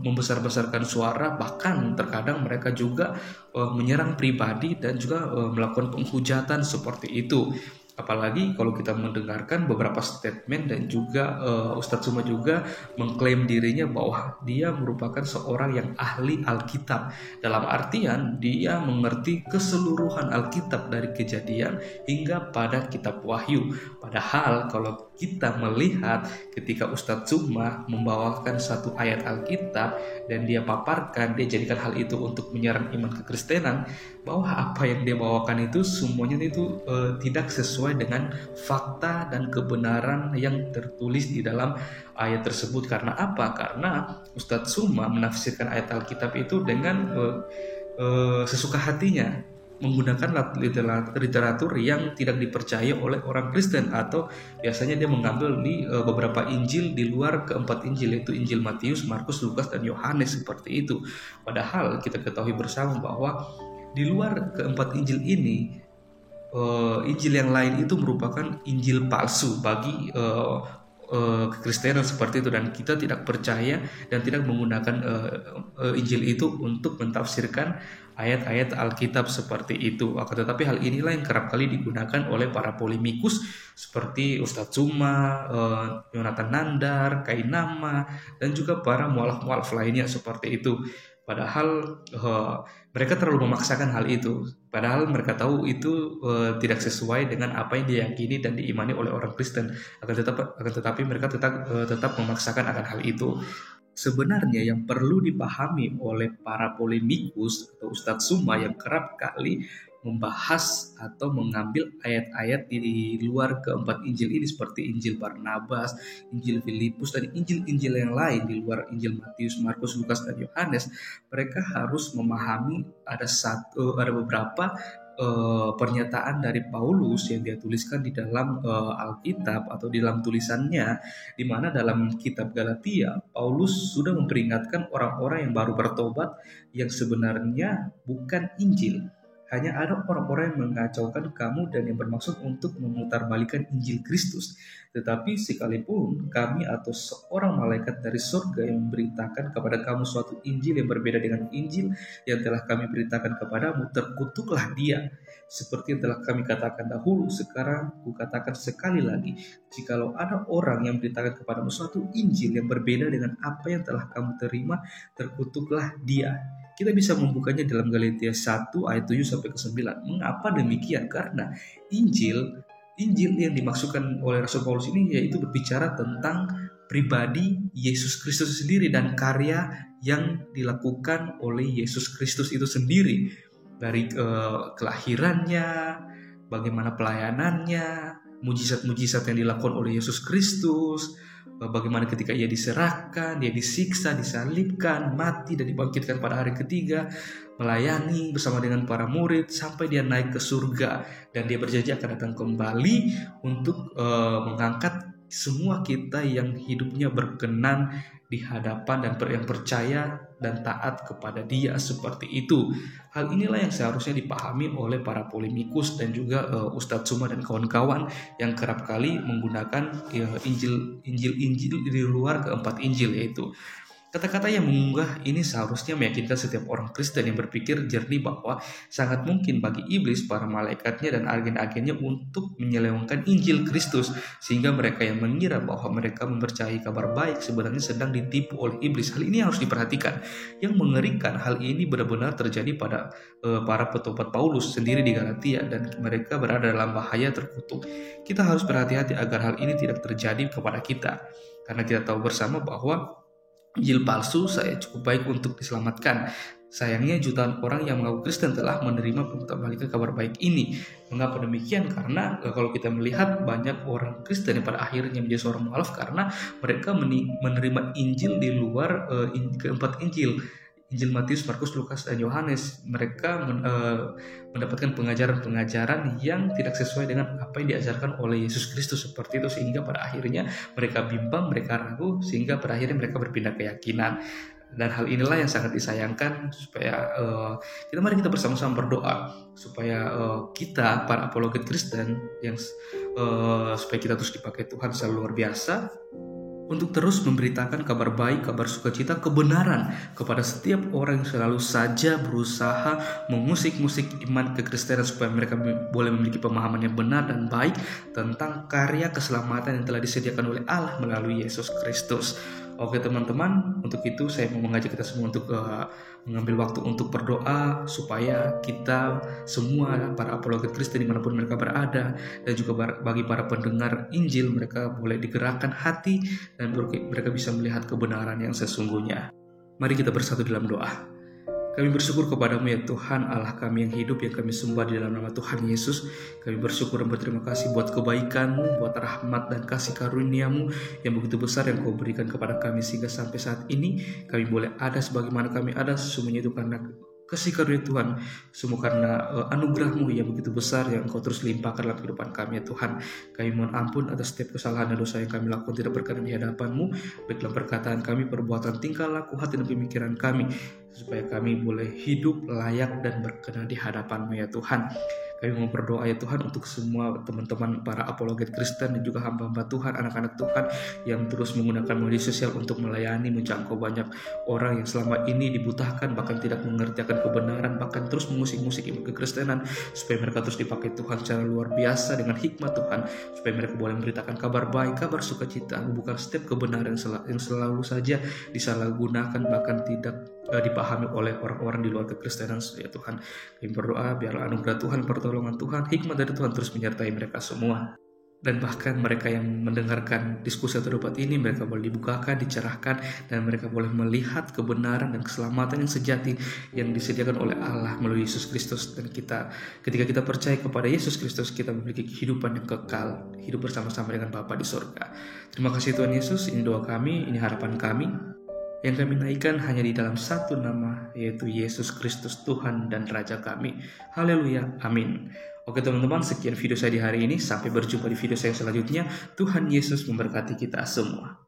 membesar-besarkan suara, bahkan terkadang mereka juga menyerang pribadi dan juga melakukan penghujatan seperti itu. Apalagi kalau kita mendengarkan beberapa statement dan juga Ustadz Zuma juga mengklaim dirinya bahwa dia merupakan seorang yang ahli Alkitab. Dalam artian dia mengerti keseluruhan Alkitab dari Kejadian hingga pada kitab Wahyu. Padahal kalau kita melihat ketika Ustadz Zuma membawakan satu ayat Alkitab dan dia paparkan, dia jadikan hal itu untuk menyerang iman kekristenan, bahwa apa yang dia bawakan itu semuanya itu tidak sesuai dengan fakta dan kebenaran yang tertulis di dalam ayat tersebut. Karena apa? Karena Ustadz Zuma menafsirkan ayat Alkitab itu dengan sesuka hatinya, menggunakan literatur yang tidak dipercaya oleh orang Kristen, atau biasanya dia mengambil di beberapa Injil di luar keempat Injil, yaitu Injil Matius, Markus, Lukas, dan Yohanes, seperti itu. Padahal kita ketahui bersama bahwa di luar keempat Injil ini, Injil yang lain itu merupakan Injil palsu bagi kekristenan, seperti itu, dan kita tidak percaya dan tidak menggunakan Injil itu untuk mentafsirkan ayat-ayat Alkitab seperti itu. Akan tetapi hal inilah yang kerap kali digunakan oleh para polemikus seperti Ustadz Zuma, Yonatan Nandar, Kainama, dan juga para mualaf-mualaf lainnya seperti itu. Padahal mereka terlalu memaksakan hal itu. Padahal mereka tahu itu tidak sesuai dengan apa yang diyakini dan diimani oleh orang Kristen. Akan tetapi mereka tetap memaksakan akan hal itu. Sebenarnya yang perlu dipahami oleh para polemikus atau Ustadz Zuma yang kerap kali membahas atau mengambil ayat-ayat di luar keempat Injil ini, seperti Injil Barnabas, Injil Filipus, dan Injil-Injil yang lain di luar Injil Matius, Markus, Lukas, dan Yohanes, mereka harus memahami ada beberapa pernyataan dari Paulus yang dia tuliskan di dalam Alkitab atau di dalam tulisannya, di mana dalam kitab Galatia Paulus sudah memperingatkan orang-orang yang baru bertobat yang sebenarnya bukan Injil. Hanya ada orang-orang yang mengacaukan kamu dan yang bermaksud untuk memutarbalikan Injil Kristus. Tetapi sekalipun kami atau seorang malaikat dari surga yang memberitakan kepada kamu suatu Injil yang berbeda dengan Injil yang telah kami beritakan kepadamu, terkutuklah dia. Seperti yang telah kami katakan dahulu, sekarang kukatakan sekali lagi, jikalau ada orang yang memberitakan kepadamu suatu Injil yang berbeda dengan apa yang telah kamu terima, terkutuklah dia. Kita bisa membukanya dalam Galatia 1 ayat 7 sampai ke 9. Mengapa demikian? Karena Injil yang dimaksudkan oleh Rasul Paulus ini yaitu berbicara tentang pribadi Yesus Kristus sendiri dan karya yang dilakukan oleh Yesus Kristus itu sendiri, dari kelahirannya, bagaimana pelayanannya, mujizat-mujizat yang dilakukan oleh Yesus Kristus, bagaimana ketika ia diserahkan, dia disiksa, disalibkan, mati, dan dibangkitkan pada hari ketiga, melayani bersama dengan para murid sampai dia naik ke surga, dan dia berjanji akan datang kembali untuk mengangkat semua kita yang hidupnya berkenan di hadapan dan yang percaya dan taat kepada Dia seperti itu. Hal inilah yang seharusnya dipahami oleh para polemikus dan juga Ustadz Suma dan kawan-kawan yang kerap kali menggunakan Injil di luar keempat Injil, yaitu kata-kata yang mengunggah ini seharusnya meyakinkan setiap orang Kristen yang berpikir jernih bahwa sangat mungkin bagi iblis, para malaikatnya, dan agen-agennya untuk menyelewengkan Injil Kristus, sehingga mereka yang mengira bahwa mereka mempercayai kabar baik sebenarnya sedang ditipu oleh iblis. Hal ini harus diperhatikan. Yang mengerikan, hal ini benar-benar terjadi pada para petobat Paulus sendiri di Galatia, dan mereka berada dalam bahaya terkutuk. Kita harus berhati-hati agar hal ini tidak terjadi kepada kita, karena kita tahu bersama bahwa Injil palsu saya cukup baik untuk diselamatkan. Sayangnya jutaan orang yang mengaku Kristen telah menerima pengembalikan kabar baik ini. Mengapa demikian? Karena kalau kita melihat banyak orang Kristen yang pada akhirnya menjadi seorang mualaf karena mereka menerima Injil di luar keempat Injil. Injil Matius, Markus, Lukas, dan Yohanes. Mereka mendapatkan pengajaran-pengajaran yang tidak sesuai dengan apa yang diajarkan oleh Yesus Kristus seperti itu, sehingga pada akhirnya mereka bimbang, mereka ragu, sehingga pada akhirnya mereka berpindah keyakinan. Dan hal inilah yang sangat disayangkan, supaya mari kita bersama-sama berdoa supaya kita para apologet Kristen yang supaya kita terus dipakai Tuhan secara luar biasa untuk terus memberitakan kabar baik, kabar sukacita, kebenaran kepada setiap orang yang selalu saja berusaha mengusik-musik iman kekristenan, supaya mereka boleh memiliki pemahaman yang benar dan baik tentang karya keselamatan yang telah disediakan oleh Allah melalui Yesus Kristus. Oke teman-teman, untuk itu saya mau mengajak kita semua untuk mengambil waktu untuk berdoa supaya kita semua para apologet Kristen dimanapun mereka berada, dan juga bagi para pendengar Injil, mereka boleh digerakkan hati dan mereka bisa melihat kebenaran yang sesungguhnya. Mari kita bersatu dalam doa. Kami bersyukur kepadamu ya Tuhan, Allah kami yang hidup, yang kami sembah di dalam nama Tuhan Yesus. Kami bersyukur dan berterima kasih buat kebaikan-Mu, buat rahmat dan kasih karunia-Mu yang begitu besar yang Kau berikan kepada kami, sehingga sampai saat ini kami boleh ada sebagaimana kami ada. Semuanya itu karena kasih karunia Tuhan, semua karena anugerah-Mu yang begitu besar yang Kau terus limpahkan dalam kehidupan kami ya Tuhan. Kami mohon ampun atas setiap kesalahan dan dosa yang kami lakukan tidak berkenan di hadapan-Mu, baik dalam perkataan kami, perbuatan, tingkah laku, hati dan pemikiran kami, supaya kami boleh hidup layak dan berkenan di hadapan-Mu ya Tuhan. Kami mau berdoa ya Tuhan untuk semua teman-teman para apologet Kristen dan juga hamba-hamba Tuhan, anak-anak Tuhan yang terus menggunakan media sosial untuk melayani, menjangkau banyak orang yang selama ini dibutahkan, bahkan tidak mengerti akan kebenaran, bahkan terus mengusik-musik iman kekristenan, supaya mereka terus dipakai Tuhan secara luar biasa dengan hikmat Tuhan, supaya mereka boleh memberitakan kabar baik, kabar sukacita, bukan setiap kebenaran yang selalu saja disalahgunakan, bahkan tidak dipahami oleh orang-orang di luar kekristenan ya Tuhan. Kami berdoa biarlah anugerah Tuhan, pertolongan Tuhan, hikmat dari Tuhan terus menyertai mereka semua. Dan bahkan mereka yang mendengarkan diskusi atau debat ini, mereka boleh dibukakan, dicerahkan, dan mereka boleh melihat kebenaran dan keselamatan yang sejati yang disediakan oleh Allah melalui Yesus Kristus. Dan ketika kita percaya kepada Yesus Kristus, kita memiliki kehidupan yang kekal, hidup bersama-sama dengan Bapa di surga. Terima kasih Tuhan Yesus, ini doa kami, ini harapan kami, yang kami naikkan hanya di dalam satu nama, yaitu Yesus Kristus Tuhan dan Raja kami. Haleluya, amin. Oke teman-teman, sekian video saya di hari ini. Sampai berjumpa di video saya selanjutnya. Tuhan Yesus memberkati kita semua.